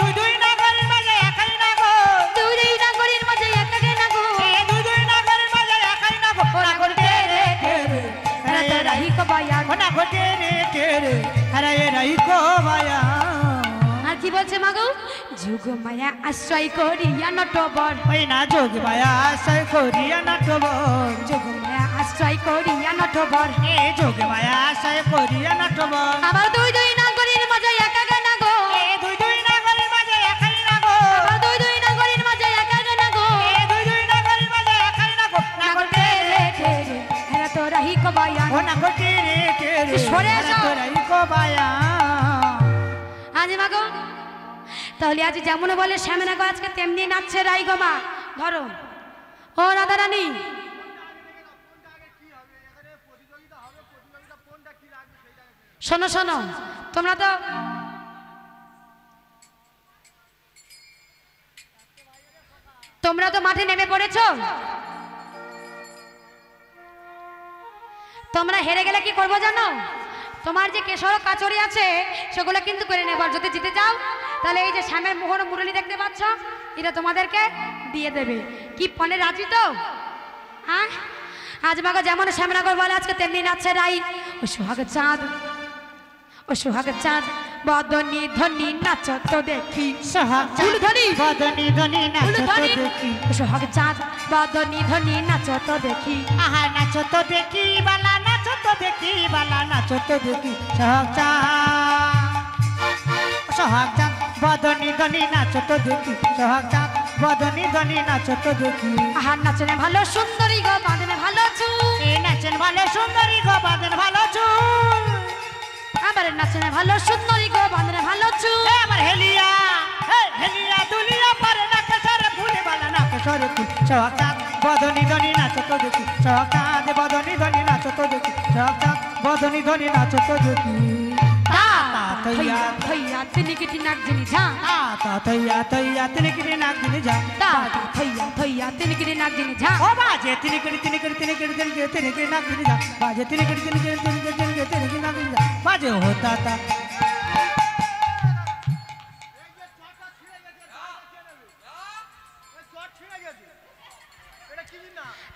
দুই দুই নাগরীর মাঝে একাই না গো, তুই দুই নাগরীর মাঝে একা গানা গো, দুই দুই নাগরীর মাঝে একাই না গো, না গোটে রে তেরে হেরা তোরা হি কবায়ান। না গোটে রে তেরে হরে রাই কবায়ান। আর কি বলছে মাগো? যুগমায়া আশ্রয় করিয়া নটবর, ওই না যোগমায়া আশ্রয় করিয়া নটবর, যুগমায়া আশ্রয় করিয়া নটবর, এ যোগমায়া আশ্রয় করিয়া নটবর। আবার দুই দুই নাগরীর মাঝে একা গানা গো, দুই দুই নাগরীর মাঝে একাই না গো, আবার দুই দুই নাগরীর মাঝে একা গানা গো, দুই দুই নাগরীর মাঝে একাই না গো, না গোটে রে তেরে হেরা তোরা হি কবায়ান। ও না গোটে রে তেরে সরে হরে এসো। রাই কবায়ান। আজ মাগো তাহলে আজ যেমন বলে শ্যামেনা গো আজকে তেমনি নাচছে রাই গো মা। ধরো ও রাধা রানী, শোনো শোনো, তোমরা তো মাঠে নেমে পড়েছো। তোমরা হেরে গেলে কি করবো জানো? তোমার যে কেশর কাচড়ি আছে সেগুলো কিন্তু করে নেবার, যদি জিতে যাও তাহলে এই যে শ্যামের মোহন মুরলি দেখতে পাচ্ছ এটা তোমাদেরকে দিয়ে দেবে। কি ফোনে রাজি তো? হ্যাঁ আজ মাগো যেমন শ্যামনগর বলে আজকে তেমনি নাচছে রাই। ও সোহাগ চাঁদ, ও সোহাগ চাঁদ বদনি ধনি নাচ তো দেখি, সোহাগ ফুল ধনি বদনি ধনি নাচ ফুল তো ধনি, দেখি, ও সোহাগ চাঁদ বদনি ধনি নাচ তো দেখি, আহা নাচ তো দেখি বালা, নাচ তো দেখি বালা, নাচ তো দেখি। সোহাগ চাঁদ, সোহাগ চাঁদ বদনি ধনি নাচ তো দেখি, সোহাগ চাঁদ বদনি ধনি নাচ তো দেখি। আহার নাচনে ভালো সুন্দরী গো বাঁধনে ভালো চুল, এই নাচেন ভালো সুন্দরী গো বাঁধেন ভালো চুল, আবার নাচনে ভালো সুন্দরী গো বাঁধনে ভালো চুল, আমার হেলিয়া হেলিয়া দুলিয়া পরে নাকে সরে ফুলে বালা, নাকে সরে ফুল। সোহাগ চাঁদ বদনি ধনি নাচ তো দেখি, সোহাগ চাঁদ বদনি ধনি নাচ তো দেখি, সোহাগ চাঁদ বদনি ধনি নাচ তো দেখি। থইয়া থইয়া তিনি কিটি নাক জিনি ঝা, তৈয়া তৈয়া তিনি কিনে নাক দিনে যা, থইয়া থইয়া তিনি কিটি নাক জিনি ঝা, ও বাজে তিনি কিনে তিনি কিনে তিনি কিনে তিনি কিনে তিনি কিনে নাক দিনে যা, বাজে তিনি কিনে তিনি কিনে তিনি কিনে তিনি কিনে তিনি কিনে নাক দিনে যা, বাজে होता था।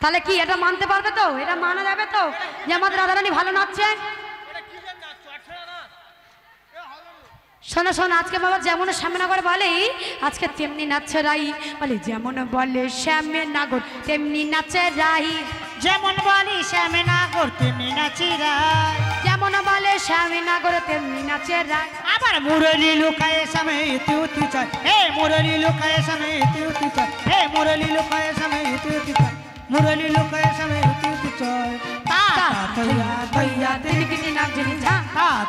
তাহলে কি এটা মানতে পারবে তো? এটা মানা যাবে তো যে আমাদের রাধারানী ভালো নাচছে? শোনো শোনো, আজকে বাবা যেমন শ্যামনগর বলে আজকে তেমনি নাচছে রাই, বলে যেমন বলে শ্যামনগর তেমনি নাচে রাই, যেমন বলি শ্যামনগর তেমনি নাচি রাই, যেমন বলে শ্যামনগর তেমনি নাচে রাই। আবার মুরলি লুকায়ে সামনে তুতি চাই, হে মুরলি লুকায়ে সামনে তুতি চাই, হে মুরলি লুকায়ে সামনে তুতি চাই, মুরলি লুকায়ে সামনে তুতি চাই। তা তৈয়া তৈয়া তিনি কিটি নাক জিনি ঝা,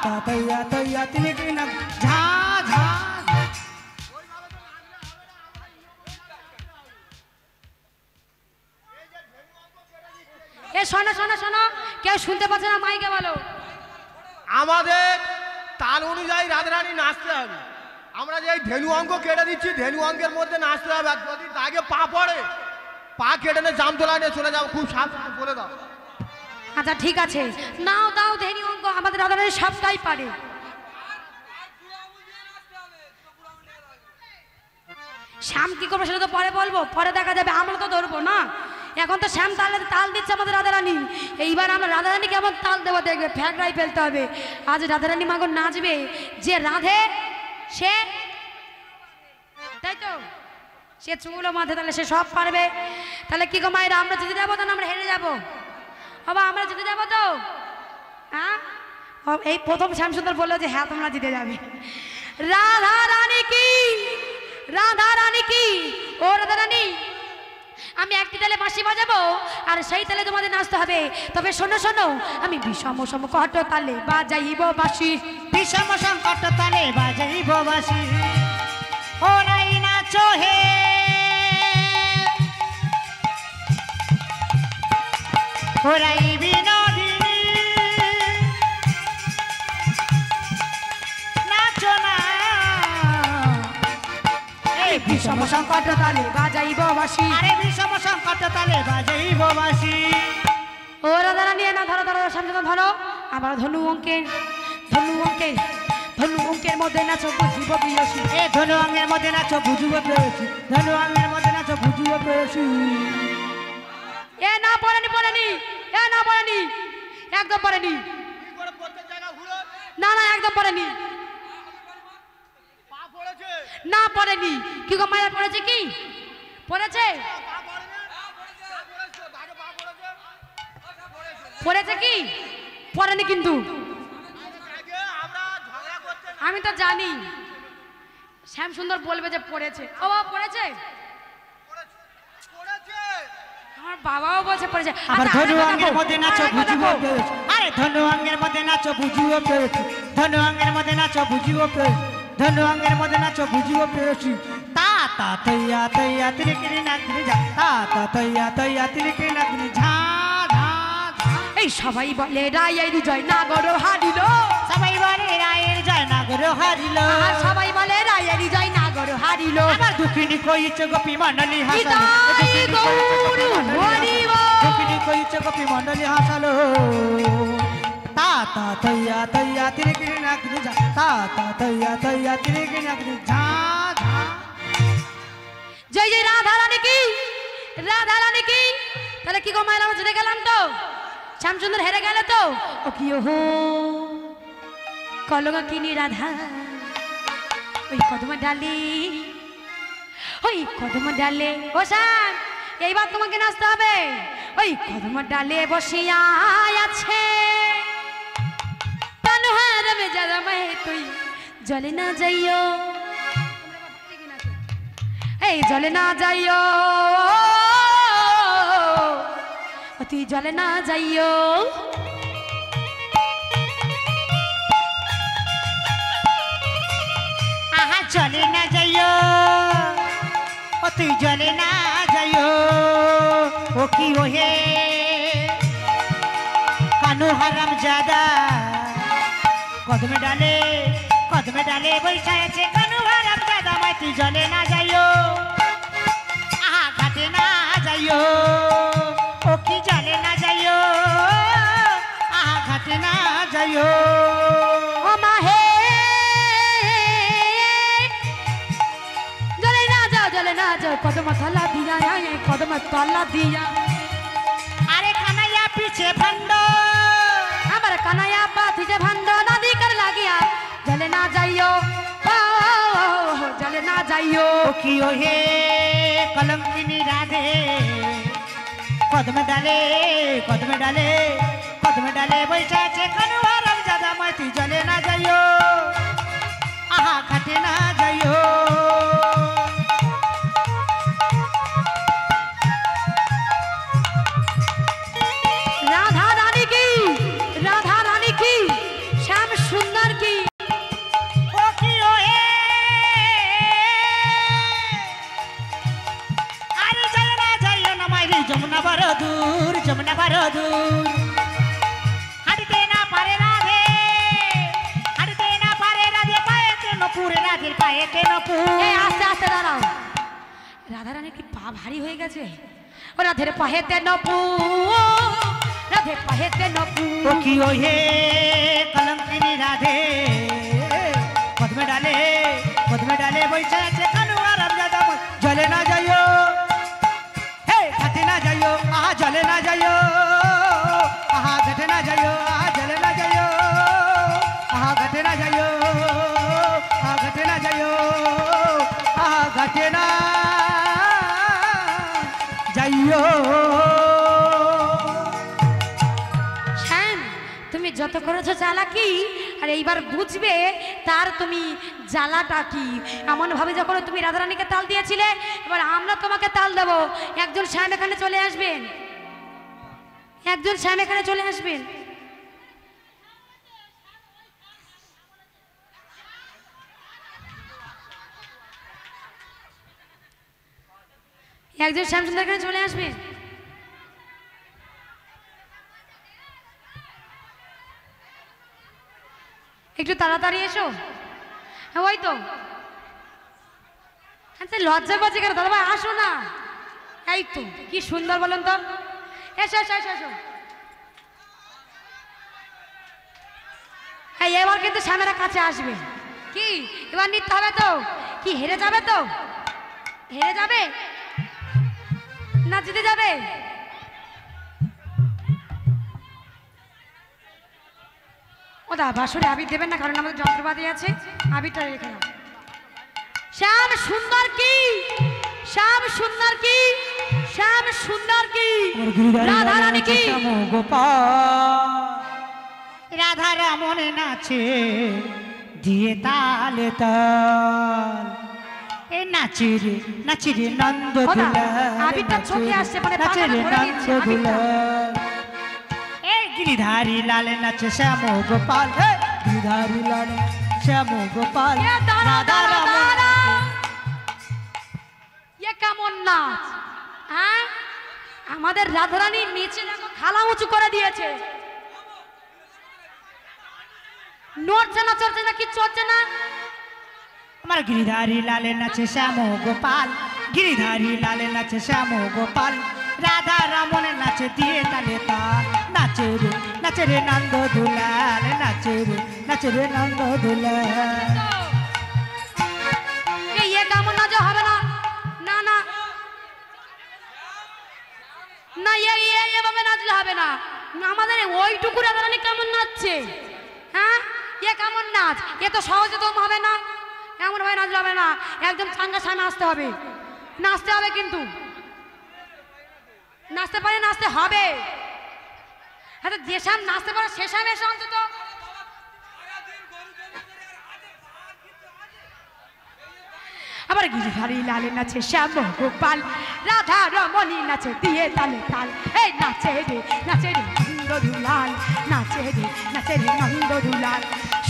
তা তৈয়া তৈয়া তিনি কিনে নাক ঝা ঝা। এ শোনো শোনো শোনো, কেউ শুনতে পাচ্ছে না, মাইকে বলো। আমাদের তাল অনুযায়ী রাধারানী নাচতে হবে। আমরা যে ধেনু অঙ্ক কেটে দিচ্ছি, ধেনু অঙ্কের মধ্যে নাচতে হবে। আর যদি আগে পা পড়ে, পা কেটে নিয়ে জামতলা নিয়ে চলে যাও, খুব সাবধানে বলে দাও। আচ্ছা ঠিক আছে, নাও দাও ধেনি অঙ্ক, আমাদের রাধারানী সবটাই পারে। শ্যাম কি করবো সেটা তো পরে বলবো, পরে দেখা যাবে, আমরা তো ধরবো না। এখন তো শ্যাম তাল দিচ্ছে আমাদের রাধারানী। এইবার আমরা রাধারানী কেমন তাল দেবো দেখবে, ফ্যাকরাই ফেলতে হবে। আজ রাধারানী মাগো নাচবে, যে রাধে সে, তাই তো, সে চুলও মাথে, তাহলে সে সব পারবে। তাহলে কি গো মায়েরা, আমরা জিতে যাবো তো না আমরা হেরে যাবো? বাবা আমরা জিতে যাবো তো? হ্যাঁ, এই প্রথম শ্যামসুন্দর বললো যে হ্যাঁ তোমরা জিতে যাবে। রাধা রানী কি, রাধা রানী কি, ও রাধা রানী, আমি একটি তালে বাঁশি বাজাবো আর সেই তালে তোমাদের নাচতে হবে। তবে শোনো শোনো, আমি বিষম সম কট তালে বাজাইব বাঁশি, বিষম সংকট তালে বাজাইব বাঁশি। ওরাই নাচো হে, ওরাই বিনোদিনী, নাচো না। এই বিষম সংকট তালে বাজাইব বাঁশি। আরে বিষম সংকট তালে বাজাইব বাঁশি। ও রাধা রানী, না ধরো ধরো শান্তনা ধরো। আবার ধনু অঙ্কের, ধনু অঙ্কের, ধনু অঙ্কের মধ্যে নাচো বুঝিব প্রিয়সী। এ ধনু অঙ্গের মধ্যে নাচো বুঝিব প্রেয়সী, ধনু অঙ্গের মধ্যে নাচো বুঝিব প্রেয়সী। এ না পড়েনি পড়েনি, এ না পড়েনি, একদম পড়েনি, কি করে প্রত্যেক জায়গা ঘুরে না না একদম পড়েনি, পা পড়েছে, না পড়েনি। কি গো মায়ের পড়েছে কি? পড়েছে, পা পড়েনি, পা পড়েছে, ধারে পা পড়েছে, পড়েছে কি? পড়েনি কিন্তু, আগে আমরা ঝগড়া করতে আমি তো জানি শ্যাম সুন্দর বলবে যে পড়েছে। ও বাবা পড়েছে, পড়েছে। আমার বাবাও বলছে পড়েছে। আবার আচ্ছা, ধনু আরেকবার অঙ্গের দেখো, মধ্যে নাচো আরেকবার বুঝিব দেখো। প্রেয়সী। আরে ধনু অঙ্গের মধ্যে নাচো বুঝিব প্রেয়সী, ধনু অঙ্গের মধ্যে নাচো বুঝিব প্রেয়সী, ধনু অঙ্গের মধ্যে নাচো বুঝিব প্রেয়সী। তা তা তৈয়া তৈয়া তিরিকিরি নাগিনি যা, তা তা তৈয়া তৈয়া তিরিকিরি নাগিনি ঝা ঝা ঝা। এই সবাই বলে রায়ের জয় নাগর হারিল, সবাই বলে রায়ের জয় নাগর হারিল। আর সবাই বলে রায়ের জয় নাগর হারিল। আবার দুঃখিনী কইছে গোপী মণ্ডলী হাসালো, নিতাই গৌর হরিব। দুঃখিনী কইছে গোপী মণ্ডলী হাসালো। তা তা তৈয়া তৈয়া তিরিকিরি নাগিনি যা, তা তা তৈয়া তৈয়া তিরিকিরি নাগিনি ঝা ঝা। জয় জয় রাধা রানী কি, রাধা রানী কি। তাহলে কি গো মায়ের, আমরা জিতে গেলাম তো? শ্যামসুন্দর হেরে গেল তো? ও কি ওহো কলঙ্ক কিনি রাধা, ওই কদম ডালে, ওই কদম ডালে। ও শ্যাম, এইবার তোমাকে নাচতে হবে। ওই কদম ডালে বসিয়া আছে তানহার মে যারা মে তুই জলে না যাইও, এই জলে না যাইও, ও তুই জলে না যাইও। আহা চলে না যাইও, ও তুই জলে না যাইও। ও কি ওহে কানু হারাম জাদা, কদমে ডালে বৈশা আছে কানু হারাম জাদা। মাই তুই জলে না যাইও, আহা ঘাটে না যাইও। ও কি জলে না যাইও, আহা ঘাটে না যাইও। ও মাহে জলে না যাও, জলে না যাও, কদম তলা দিয়া, কদম তলা দিয়া। আরে কানাইয়া পিছে ভান্ড, আমার কানাইয়া পাথিছে ভান্ড, নদী কর লাগিয়া জলে না যাইও, ও জলে না যাইও। ও কি ওহে কলঙ্কিনী রাধে, কদমে ডালে বৈশা আছে কানু হারাম জাদা। মাই তুই জলে না যাইও, আহা ঘাটে না যাইও। রাধা রানী কি, রাধা রানী কি, শ্যাম সুন্দর কি। ও কি ওহে আরে যায় না যাইও না মাইরি যমুনা বড় দূর যমুনা বড় দূর হাঁটতে না পারে রাধে হাঁটতে না পারে রাধে পায়েতে নপুর রাধের পায়েতে নপুর এই আস্তে আস্তে দাঁড়াও রাধারানীর কি পা ভারী হয়ে গেছে ও রাধের পাহেতে নপু রাধে পাহেতে নপু ও কি ও হে কলঙ্কিনী রাধে কদমে ডালে বৈশা আছে কানুয়া রামজাদা জলে না যাইও হে ঘাটে না যাইও আহা জলে না যাইও আহা ঘাটে না যাইও আহা জলে না যাইও আহা ঘাটে না যাইও আহা ঘাটে না যাইও আহা ঘাটে না যাইও শ্যাম তুমি যত করেছো চালাকি আর এইবার বুঝবে তার তুমি জ্বালাটা কি এমন ভাবে যখন তুমি রাধারানীকে তাল দিয়েছিলে এবার আমরা তোমাকে তাল দেবো একজন শ্যাম এখানে চলে আসবেন একজন শ্যাম এখানে চলে আসবেন একজন শ্যামসুন্দর এখানে চলে আসবেন একটু তাড়াতাড়ি এসো হ্যাঁ ওই তো আচ্ছা লজ্জা পাচ্ছে কেন দাদা ভাই আসো না এই তো কি সুন্দর বলুন তো এসো এসো এসো এসো হ্যাঁ এবার কিন্তু শ্যামেরা কাছে আসবে কি এবার নিতে হবে তো কি হেরে যাবে তো হেরে যাবে না জিতে যাবে ও দা বাসুরে আবির দেবেন না কারণ আমাদের যন্ত্রপাতি আছে আবিরটা রেখে দাও শ্যাম সুন্দর কি শ্যাম সুন্দর কি শ্যাম সুন্দর কি রাধারানী কি রাধা রামনে নাচে দিয়ে তালে তাল এ নাচে রে নন্দ আবিরটা চোখে আসছে মানে নাচে রে নন্দ এ গিরিধারী লাল নাচে শ্যাম গোপাল গিরিধারী লাল শ্যাম গোপাল রাধা রামন এ কেমন নাচ হ্যাঁ আমাদের রাধারানী নিচে দেখো খালা উঁচু করে দিয়েছে নড়ছে না চড়ছে না কি চড়ছে না আমার গিরিধারী লালে নাচে শ্যাম গোপাল গিরিধারী লালে নাচে শ্যাম গোপাল রাধা রামনে নাচে দিয়ে তালে তাল নাচে রে নন্দ দুলাল নাচে রে নন্দ দুলাল এই এ কেমন নাচ হবে না না না না এভাবে নাচলে হবে না আমাদের ওইটুকু রাধারানী কেমন নাচছে হ্যাঁ এ কেমন নাচ এ তো সহজে তো হবে না এমন ভাবে নাচলে হবে না একদম চাঙ্গা সামনে আসতে হবে নাচতে হবে কিন্তু নাচতে পারে নাচতে হবে হ্যাঁ যে সাম নাচতে পারে সে সামনে এসে অন্তত আবার গিরিধারী লালে নাচে শ্যাম গোপাল রাধা রমণী নাচে দিয়ে তালে তাল এই নাচে রে নন্দ দুলাল নাচে রে নন্দ দুলাল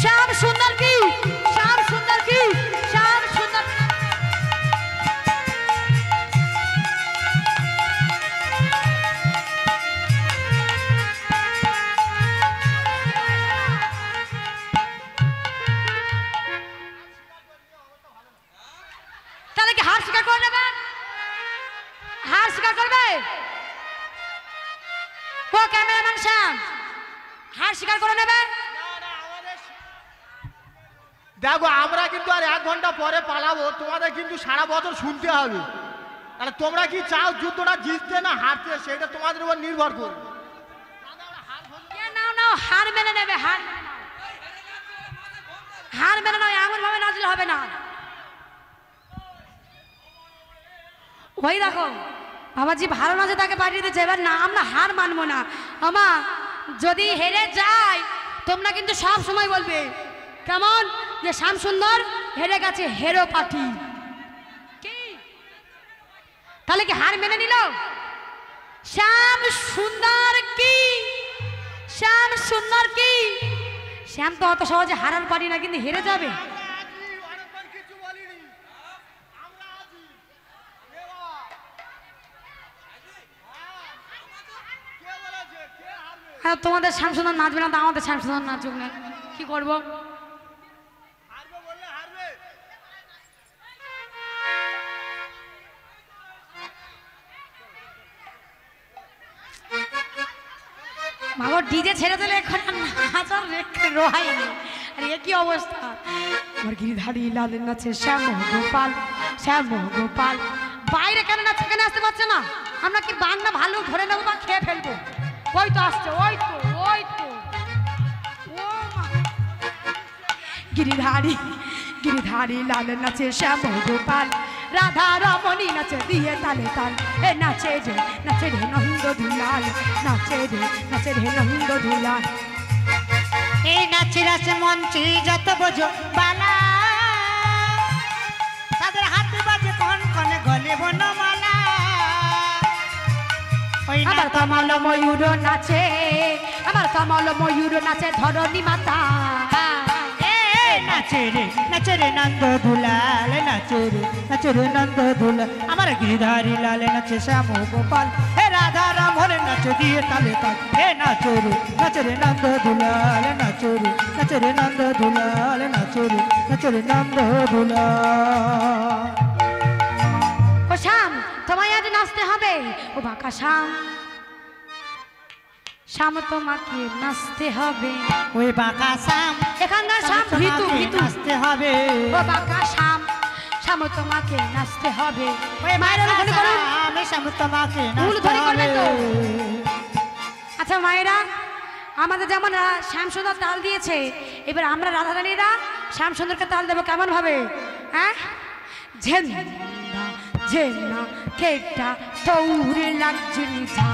শ্যাম সুন্দর কি শ্যাম সুন্দর কি শ্যাম সুন্দর তাহলে কি হার স্বীকার করে নেবে হার স্বীকার করবে ও ক্যামেরাম্যান শ্যাম হার স্বীকার করে নেবে দেখো আমরা কিন্তু আর 1 ঘন্টা পরে পালাবো তোমাদের কিন্তু সারা বছর শুনতে হবে তাহলে তোমরা কি চাও যুদ্ধটা জিততে না হারতে সেটা তোমাদের উপর নির্ভর করবে নাও হার মেনে নেবে হার মেনে নাও এমন ভাবে নাচলে হবে না ওই দেখো বাবাজি ভালো নাচে তাকে পাঠিয়ে দিচ্ছে এবার না আমরা হার মানবো না আমা যদি হেরে যাই তোমরা কিন্তু সব সময় বলবে কেমন যে শ্যাম সুন্দর হেরে গেছে হেরো পাঠি কি তাহলে কি হার মেনে নিল শ্যাম সুন্দর কি শ্যাম সুন্দর কি শ্যাম তো অত সহজে হারার পারি না কিন্তু হেরে যাবে আর তোমাদের শ্যামসুন্দর নাচবে না তো আমাদের শ্যামসুন্দর নাচুক না, কি করবো? হারবে বললে হারবে। মাগো ডিজে ছেড়ে দিলে এখন নাচার রোহাই নেই। আর এ কি অবস্থা? আমার গিরিধারী লালের নাচে শ্যাম গোপাল, শ্যাম গোপাল। বাইরে কেন নাচছে, কেন আসতে পারছে না? আমরা কি বাংলা ভালো ধরে নেবো বা খেয়ে ফেলবো? ওই তো আসছে, ওই তো, ওই তো। ও মা, গিরিধারী গিরিধারী লালের নাচে শ্যাম গোপাল, রাধা রমণী নাচে দিয়ে তালে তাল। এ নাচে রে নন্দ দুলাল, নাচে রে নন্দ দুলাল। এই নাচে নাচে মঞ্চে যত বোঝো বালা, তাদের হাতে বাজে কন কনে গলে বনমালা। ওই আমার কমল ময়ূর নাচে, আমার কমল ময়ূর নাচে ধরণী মাতা। নাচে রে নন্দ দুলাল, নাচে রে নন্দ দুলাল। আমার গিরিধারী লাল নাচে শ্যাম গোপাল, হে রাধা রামন নাচে দিয়ে তালে তাল। হে নাচে রে নন্দ দুলাল, নাচে রে নন্দ দুলাল, নাচে রে নন্দ দুলাল। ও শ্যাম, তোমায় আজ নাচতে হবে। ও বাঁকা শ্যাম, শ্যাম তোমাকে নাচতে হবে। ওই বাঁকা শ্যাম, এখানকার শ্যাম ভীতু ভীতু। নাচতে হবে। ও বাঁকা শ্যাম, শ্যাম তোমাকে নাচতে হবে। ওই মায়ের বাঁকা ওখানে করুন। শ্যাম, শ্যাম তোমাকে ভুল নাচতে ধরে করবে হবে। তো। আচ্ছা মায়েরা, আমাদের যেমন শ্যামসুন্দর তাল দিয়েছে, এবার আমরা রাধারানীরা শ্যামসুন্দরকে তাল দেবো কেমন ভাবে? হ্যাঁ, ঝেন্দা ঝেন্না কেটা তৌরে লাগছে নিঝা।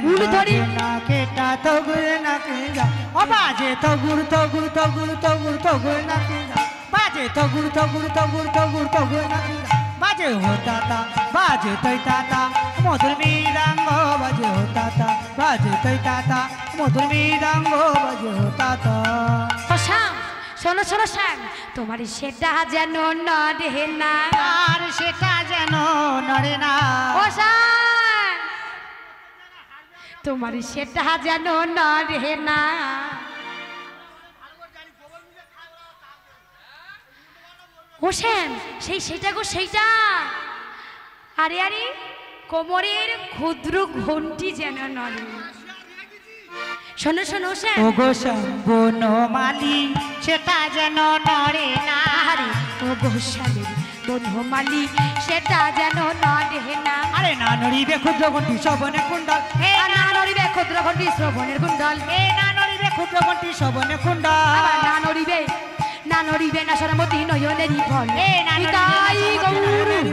ভুল ধরি না কেটা তগুর না কেজা, ও বাজে তগুর তগুর তগুর তগুর তগুর না কেজা, বাজে তগুর তগুর তগুর তগুর তগুর না কেজা। বাজে হোতা তা, বাজে তৈ তাতা, মধুর মৃদঙ্গ বাজে হোতা তা, বাজে তৈ তাতা, মধুর মৃদঙ্গ বাজে হোতা তা। ও শ্যাম, শোনো শোনো শ্যাম, তোমার সেটা যেন নড়ে না। আর সেটা যেন নড়ে না। ও শ্যাম, তোমার সেটা যেন নড়ে না। ও শ্যাম, সেইটা গো সেইটা। আরে আরে, কোমরের ক্ষুদ্র ঘন্টি যেন নড়ে। শোনো শোনো শ্যাম, ও গো শম্ভন মালি, সেটা যেন নড়ে না। আরে ও গোস্বামীর বনমালি, সেটা যেন নড়ে না। আরে না নড়িবে ক্ষুদ্র ঘন্টি শ্রবণে কুণ্ডল, হে আর না নড়িবে ক্ষুদ্র ঘন্টি শ্রবণের কুণ্ডল। হে না নড়িবে ক্ষুদ্র ঘন্টি শ্রবণে কুণ্ডল। আবার না নড়িবে, না নড়িবে না সরমতি নয়নেরই ফল। হে না নিতাই গৌর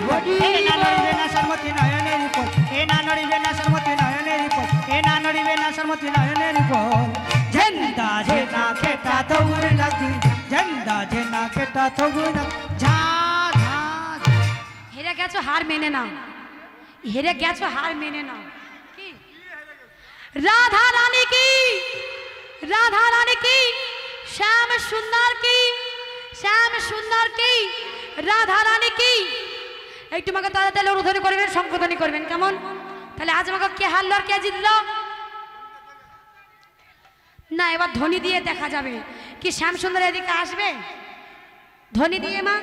হরি হে না বল। নড়িবে না সরমতি নয়নের ফল, হে না নড়িবে না সরমতি নয়নের ফল, হে না নড়িবে না সরমতি নয়নের ফল। ঝেন্দা ঝেনা খেটা তগুর লাগি, ঝেন্দা ঝেনা খেটা তগুর লাগি। ঝা ঝা ঝা। হেরে গেছো, হার মেনে নাও। হেরে গেছো, হার মেনে নাও। কি রাধা রানী কি, রাধা রানী কি, শ্যাম সুন্দর কি, শ্যাম সুন্দর কি, রাধা রানী কি। একটু আমাকে তাড়াতাড়ি অনুধ্বনি করবেন, সংশোধনী করবেন কেমন? তাহলে আজ আমাকে কে হারলো আর কে জিতলো? না, এবার ধ্বনি দিয়ে দেখা যাবে কি শ্যাম সুন্দর এদিকে আসবে। ধ্বনি দিয়ে মা,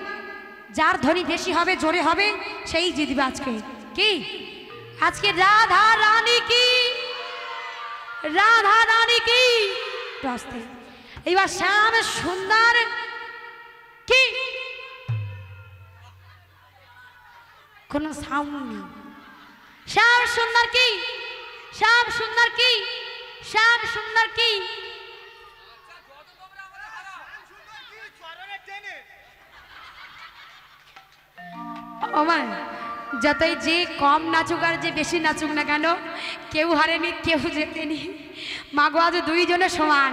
যার ধ্বনি বেশি হবে, জোরে হবে, সেই জিতবে আজকে। কি আজকে রাধা রানী কি, রাধা রানী কি। রাস্তে এবার শ্যাম সুন্দর কি। কোন সাউন্ড নেই। শ্যাম সুন্দর কি, শ্যাম সুন্দর কি, শ্যাম সুন্দর কি। ওমা, যতই যে কম নাচুক আর যে বেশি নাচুক না কেন, কেউ হারেনি কেউ জেতেনি। মাগো আজ দুইজনে সমান।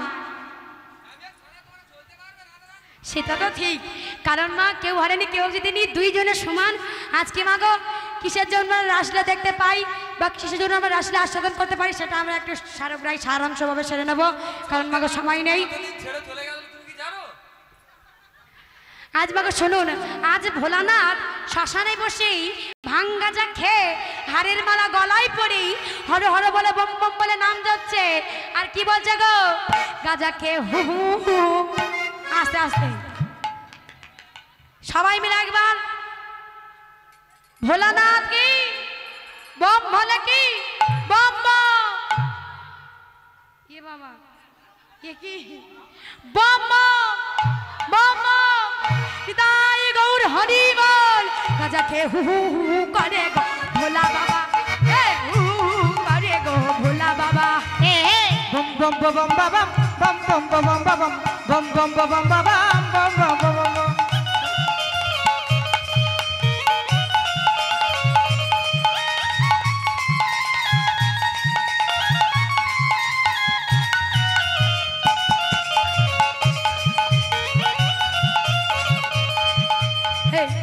সেটা তো ঠিক, কারণ মা কেউ হারেনি কেউ জিতেনি, দুইজনে সমান। আজকে মাগো কিসের জন্য আমরা রাসলীলা দেখতে পাই বা কিসের জন্য আমরা রাসলীলা আস্বাদন করতে পারি, সেটা আমরা একটু সারাংশভাবে সেরে নেবো, কারণ মাগো সময় নেই। আজ বাবা শুনুন, আজ ভোলানাথ শ্মশানে বসেই ভাঙ্গাজা খেয়ে হাড়ের মালা গলায় পড়ি হর হর বলে বম বম বলে নাম যাচ্ছে। আর কি বলছে গো? গাজা খেয়ে হু হু হু। আস্তে আস্তে সবাই মিলে একবার ভোলানাথ কি বম ভোলে কি বম বম। এ বাবা এ কি বম বম বম বম। পিতাই গৌর হরি বল। গাজা খেয়ে হু হু হু করে গো ভোলা বাবা। এ হু হু করে গো ভোলা বাবা। এ বম বম বম বাবাম বম বম বম বাবাম বম বম বম বাবাম বম বম বম বম।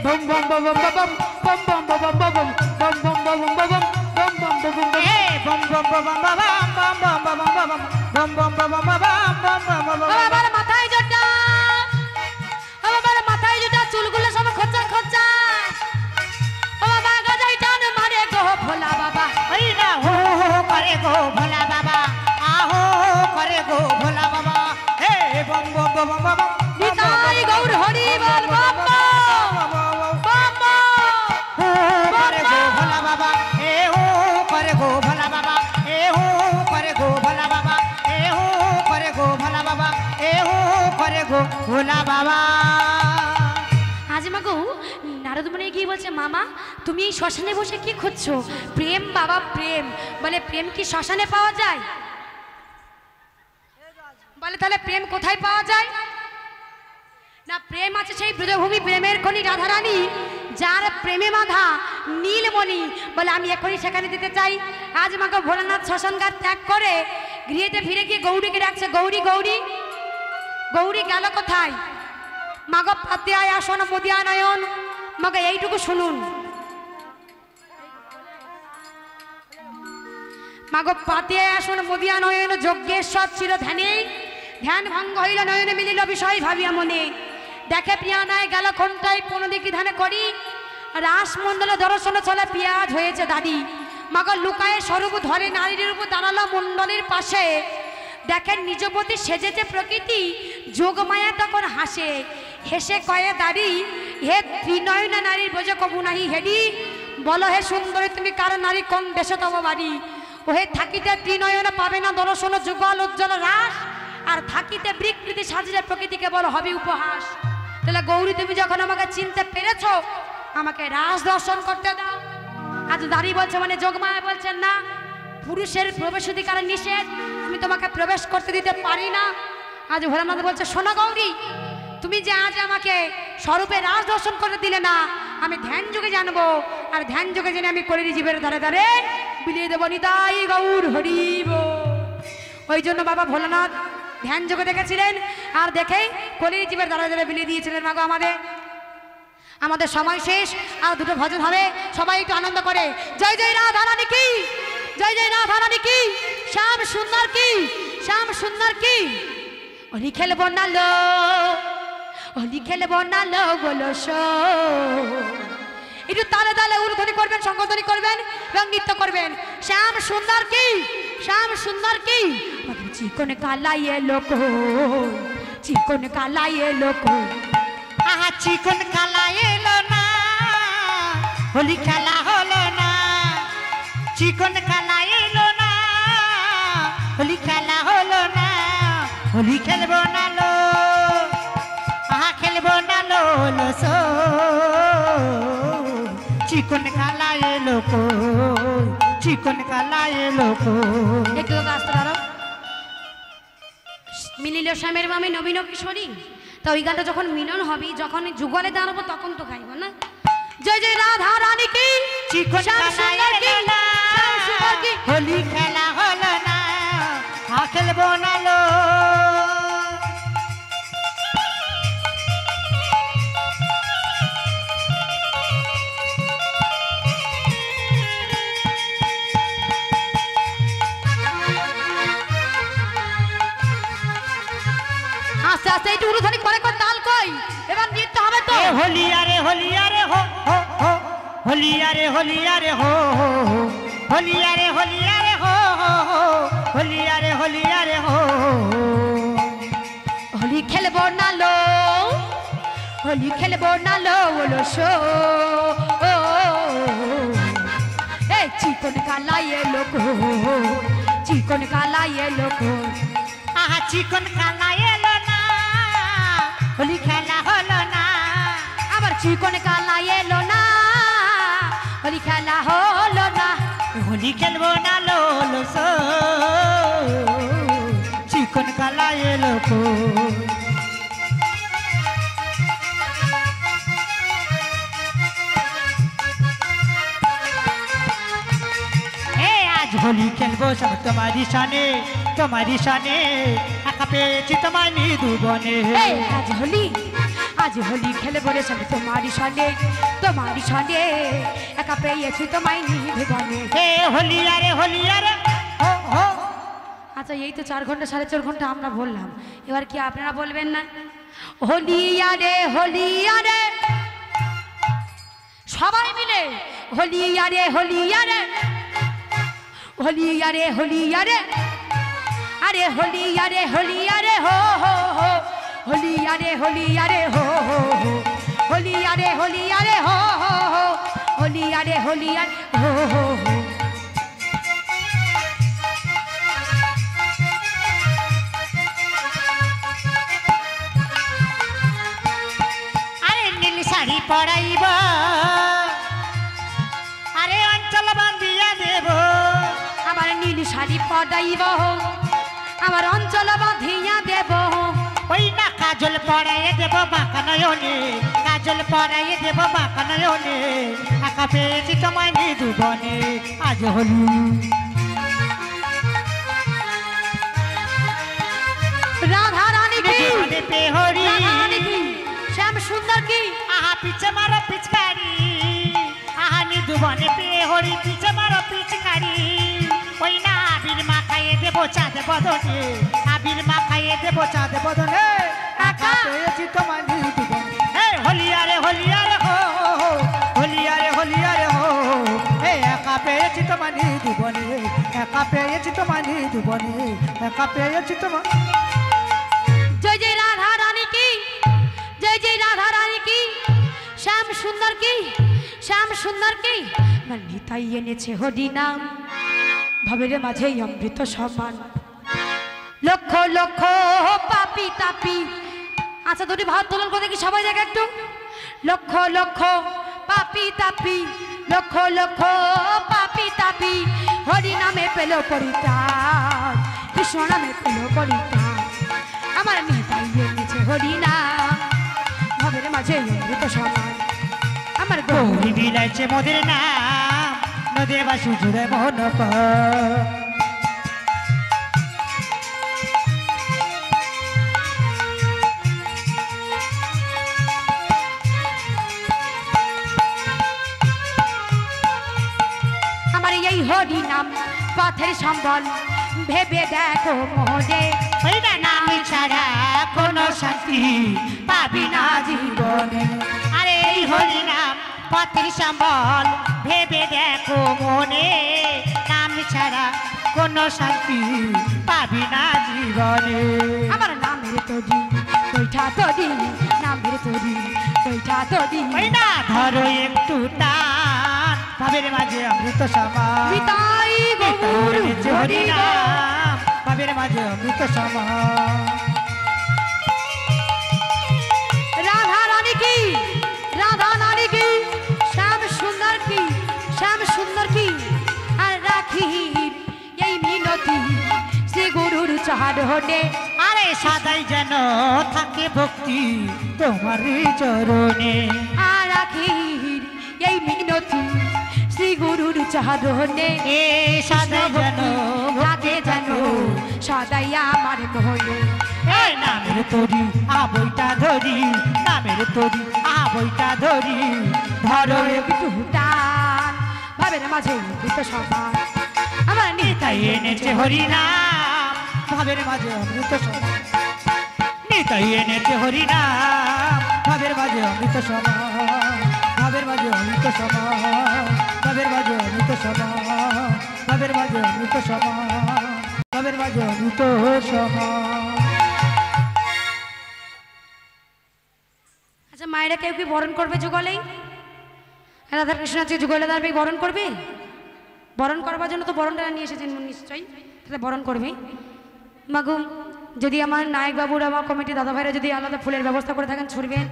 বম বম বম বম বম বম বম বম বম বম বম বম বম বম বম বম বম বম। এ বম বম বম বাবাম বম বম বম বাবাম বম বম বম বাবাম বম বম বম বম। বাবার মাথায় জটা, বাবার মাথায় জটা, চুলগুলো সব খোঁচা খোঁচা। ও বাবা গাজাই টান মারে গো ভোলা বাবা। ওই না হো হো করে গো ভোলা বাবা। আহো করে গো ভোলা বাবা। এ বম বম বম বাবাম নিতাই গৌর হরি বল বম বম বম করে গো ভোলা বাবা। এ হো করে গো ভোলা বাবা। এ হো করে গো ভোলা বাবা। এ হো করে গো ভোলা বাবা। এ হো করে গো ভোলা বাবা। আজ মাগো নারদ মুনি গিয়ে বলছে, মামা তুমি এই শ্মশানে বসে কি খুঁজছো? প্রেম বাবা প্রেম। বলে প্রেম কি শ্মশানে পাওয়া যায়? বলে তাহলে প্রেম কোথায় পাওয়া যায়? না প্রেম আছে সেই ব্রজভূমি প্রেমের খনি রাধারানী, যার প্রেমে বাঁধা নীলমণি। বলে আমি এখনই সেখানে দিতে চাই। আজ মাকে ভোলানাথ শ্মশান ঘাট ত্যাগ করে গৃহেতে ফিরে গিয়ে গৌরীকে ডাকছে, গৌরী গৌরী। গৌরী গেল কোথায়? মাগ পাতে আয় আসন মদিয়া নয়ন। মাকে এইটুকু শুনুন, মাগ পাতে আয় আসন মদিয়া নয়ন। যজ্ঞেশ্বর চির ধ্যানে ধ্যান ভঙ্গ হইল, নয়নে মিলিল বিষয় ভাবিয়া মনে। দেখে প্রিয়া নাই গেল কোনটাই পনদিকে ধ্যানে করি। রাসমণ্ডলে দর্শন চলে পেঁয়াজ হয়েছে দাড়ি। মাগো লুকায়ে স্বরূপ ধরে নারীর উপর দাঁড়ালো মণ্ডলীর পাশে। দেখেন নিজপতি সেজেছে প্রকৃতি, যোগমায়া তখন হাসে। হেসে কয়ে দাড়ি, হে ত্রিনয়না নারীর বোঝ কবু নাহি হেডি। বলো হে সুন্দরী তুমি কার নারী, কোন দেশে তব বাড়ি। ওহে থাকিতে ত্রিনয়না পাবে না দর্শন যুগল উজ্জ্বল রাস। আর থাকিতে বিকৃতি সাজিলে প্রকৃতিকে বলো হবে উপহাস। তাহলে গৌরী তুমি যখন আমাকে চিনতে পেরেছো, আমাকে রাস দর্শন করতে দাও। আজ দাঁড়িয়ে বলছে মানে যোগমায়া বলছেন না, পুরুষের প্রবেশ অধিকার নিষেধ, আমি তোমাকে প্রবেশ করতে দিতে পারি না। আজ ভোলানাথ বলছে, শোনো গৌরী, তুমি যে আজ আমাকে স্বরূপে রাস দর্শন করে দিলে না, আমি ধ্যান যুগে জানবো। আর ধ্যান যুগে জেনে আমি কলির জীবের ধারে ধারে বিলিয়ে দেবো নিতাই গৌর হরিব। ওই জন্য বাবা ভোলানাথ ধ্যান যুগে দেখেছিলেন, আর দেখেই কলির জীবের ধারে ধারে বিলিয়ে দিয়েছিলেন। মাগো আমাদের সময় শেষ, আর দুটো ভজন হবে, সবাই একটু আনন্দ করে। জয় জয় রাধা রানী কি, জয় জয় রাধা রানী কি, শ্যাম সুন্দর কি, শ্যাম সুন্দর কি। অলি খেলবো না লো, অলি খেলবো না লো বলো শো। একটু তালে তালে উলুধ্বনি করবেন, শঙ্করধ্বনি করবেন এবং নৃত্য করবেন। শ্যাম সুন্দর কি, শ্যাম সুন্দর কি। চিকন কালাইয়ে লোক, চিকন কালাইয়ে লোক। আহা চিকন কালা এলো না, হোলি খেলা হলো না। চিকন কালা এলো না, হোলি খেলা হলো না। হোলি খেলবো না লো, আহা খেলবো না লো লো সো। চিকন কালা এলো কই, চিকন কালা এলো কই। একটু আসতে পারো। মিলিল শ্যামের মামি নবীন কিশোরী। তা ওই গানটা যখন মিলন হবে, যখন যুগলে দাঁড়াবো তখন তো গাইব না। জয় জয় রাধা রানী কি, চিকন শ্যাম কালা সুন্দর কি, এলো না, শ্যাম সুন্দর কি। হোলি খেলা হলো না, খেলবো না লো। আস্তে আস্তে একটু উলুধ্বনি করে কর, তাল কই এবার গান দিতে হবে তো। এ হলিয়ারে হলিয়ারে হো হো হো হলিয়ারে হলিয়ারে হো হো হো হলিয়ারে হলিয়ারে হো হো হো হলিয়ারে হলিয়ারে হো হোলি খেলবো না লো, হোলি খেলবো না লো ওলো শো। এ চিকন কালা এলো গো, চিকন কালা এলো গো। আহা চিকন কালা এলো না, হোলি খেলা হলো না। আবার চিকন কালা এলো না, হোলি খেলা হলো না। হোলি খেলবো না লোলো সো, চিকন কালা এলো গো। होली खेलबो सब तुम्हारी शाने, तुम्हारी शाने एका पेয়েছি তোমায় নিদু বনে। आज होली खेलबो रे सब तुम्हारी शाने, तुम्हारी शाने एका पेয়েছি তোমায় নিদু বনে। হে হোলি আরে হো হো। আচ্ছা এই তো 4 ঘন্টা 4.5 ঘন্টা আমরা বললাম, এবার কি আপনারা বলবেন না? হোলি আরে সবাই মিলে হোলি আরে হোলি আরে होली यारे अरे होली यारे हो होली यारे हो होली यारे हो होली यारे हो होली यारे हो। अरे नील शाड़ी पराइबा, अरे अंचल बांधिया देबो। আমার নীল শাড়ি পরাইব, আমার অঞ্চল বাঁধিয়া দেব। ওই না কাজল পরাইয়ে দেব বাঁকা নয়নে, কাজল পরাইয়ে দেব বাঁকা নয়নে একা পেয়েছি তোমায় নিদু বনে। আজ হোলি রাধা রানী কি পেহরি, শ্যাম সুন্দর কি আহা পিছে মারো পিচকারি, আহা নিদু বনে পেহরি পিছে মারো পিচকারি। ওই না আবির মাখাইয়ে দেবো চাঁদ বদনে, আবির মাখাইয়ে দেবো চাঁদ বদনে একা পেয়েছি তোমায় নিদু বনে। হে হলিয়ারে হো হলিয়ারে হো হে একা পেয়েছি তোমায় নিদু বনে, একা পেয়েছি তোমায় নিদু বনে, একা পেয়েছি তোমায়। जय जय राधा रानी की, जय जय राधा रानी की, श्याम सुंदर की, श्याम सुंदर की। নিতাই এনেছে হরি নাম, ভবের মাঝে অমৃত সমান। লক্ষ লক্ষ পাপি তাপি, আচ্ছা দুটি ভাত তোলন করে কি সবাই দেখে একটু। লক্ষ লক্ষ পাপি তাপি, লক্ষ লক্ষ পাপি তাপি হরি নামে পেল পরিত্রাণ, কৃষ্ণ নামে পেল পরিত্রাণ। আমার নিতাই এনেছে হরি নাম, ভবের মাঝে অমৃত সমান। আমার গৌরী বিলাইছে মোদের নাম, নদীর বাসু জুড়ে মোহন আমার এই হরি নাম পথের সম্বল, ভেবে দেখো মোদে ওই না নাম ছাড়া কোনো শান্তি পাবি না জীবনে। আরে এই হরি নাম পথের সম্বল, ভেবে দেখো মনে নাম ছাড়া কোনো শান্তি পাবি না জীবনে। আমার নামের তরি বৈঠা তরি, নামের তরি বৈঠা তরি। ওই না ধরো একটু টান, ভাবের মাঝে অমৃত সমান। নিতাই গৌর হরি নাম ভাবের মাঝে অমৃত সমান। রাধা রানী কি, রাধা রানী কি, শ্যাম সুন্দর কি, শ্যাম সুন্দর কি। আর রাখি এই মিনতি শ্রী গুরুর চরণে, আরে সদাই যেন থাকে ভক্তি তোমার চরণে। আর রাখি এই মিনতি শ্রী গুরুর চরণে। এ সদাই যেন থাকে যেন সদাই আমার মনে। এই নামের তরি আবইটা ধরি, নামের তরি আবইটা ধরি ধরো একটু টান, ভাবের মাঝে অমৃত সমান। আমার নিতাই এনেছে হরি নাম, ভাবের মাঝে অমৃত সমান। নিতাই এনেছে হরি নাম, ভাবের মাঝে অমৃত সমা ভাবের মাঝে অমৃত সমা ভাবের মাঝে অমৃত সমা ভাবের মাঝে অমৃত সমা ভাবের মাঝে অমৃত সমা। আচ্ছা মায়েরা কেউ কি বরণ করবে যুগলেই? রাধা কৃষ্ণ আছে যুগলে দাঁড়াবে বরণ করবে? বরণ করবার জন্য তো বরণটা নিয়ে এসেছেন নিশ্চয়ই, তাহলে বরণ করবে। মাগুম যদি আমার নায়ক বাবুরা আমার কমিটি দাদা ভাইরা যদি আলাদা ফুলের ব্যবস্থা করে থাকেন ছুড়বেন,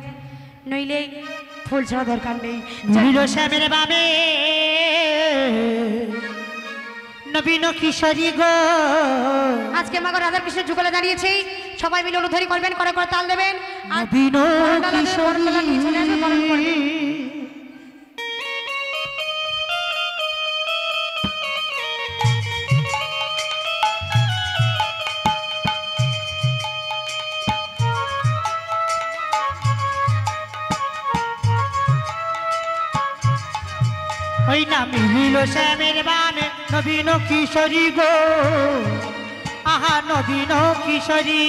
নইলে ফুল ছাড়া দরকার নেই। নীল শ্যামের বামে নবীন কিশোরী গো, আজকে মাগো রাধা কৃষ্ণ যুগলে দাঁড়িয়েছে, সবাই মিলে অনুধারী করবেন, করে করে তাল দেবেন। আর নবীন কিশোরী চলে আসবে, বরণ করবে। ওই না মিলিল শ্যামের বামে নবীন কিশোরী গো, আহা নবীন কিশোরী।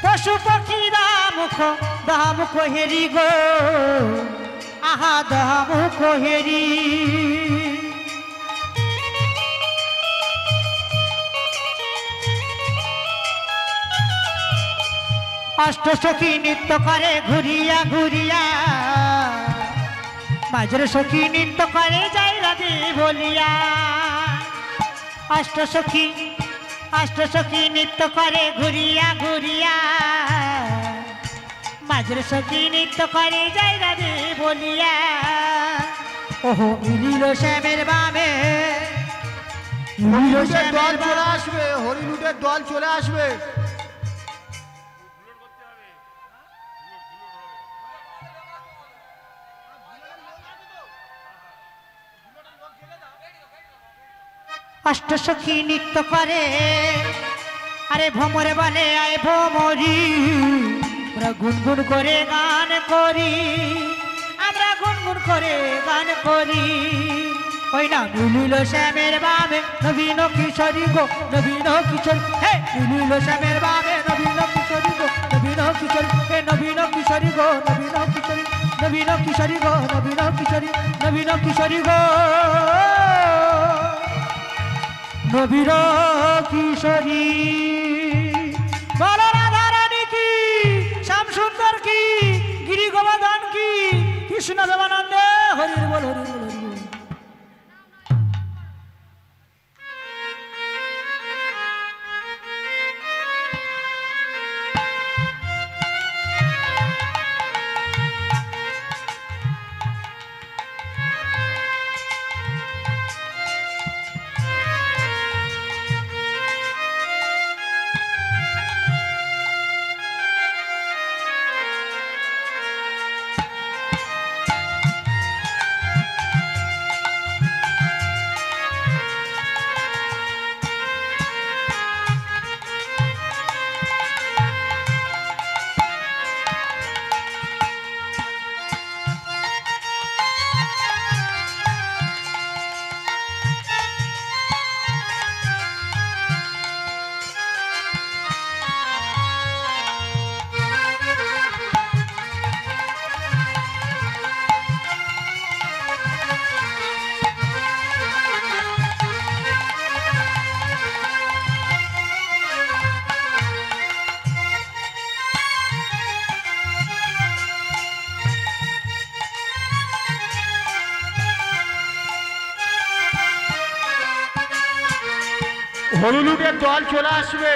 পশু পক্ষী দামুখ দামুখ হেরি গো, আহা দামুখ হেরি। অষ্ট সখী নৃত্য করে ঘুরিয়া ঘুরিয়া, মাঝের সখী নৃত্য করে যাই রাধে বলিয়া। অষ্ট সখী নৃত্য করে ঘুরিয়া ঘুরিয়া, মাঝের সখী নৃত্য করে যাই রাধে বলিয়া। ওহো মিলিল শ্যামের বামে মিলিল হরিলুটের শ্যামের দল চলে বামে। আসবে, হরিলুটের দল চলে আসবে। অষ্ট সখী নৃত্য করে, আরে ভ্রমরে বলে আয় ভ্রমরি, আমরা গুনগুন করে গান করি, আমরা গুনগুন করে গান করি। ওই না মিলিল শ্যামের বামে নবীন কিশোরী গো, নবীন কিশোরী। হে মিলিল শ্যামের বামে নবীন কিশোরী গো, নবীন কিশোরী। হে নবীন কিশোরী গো, নবীন কিশোরী, নবীন কিশোরী গো, নবীন কিশোরী, নবীন কিশোরী গো, নবীন কিশোরী। বল রাধা রানী কি, শ্যাম সুন্দর কি, গিরি গোবর্ধন কি, কৃষ্ণ দেবানন্দে হরির বল হরির বল হরির বল। হরিলুটের দল চলে আসবে।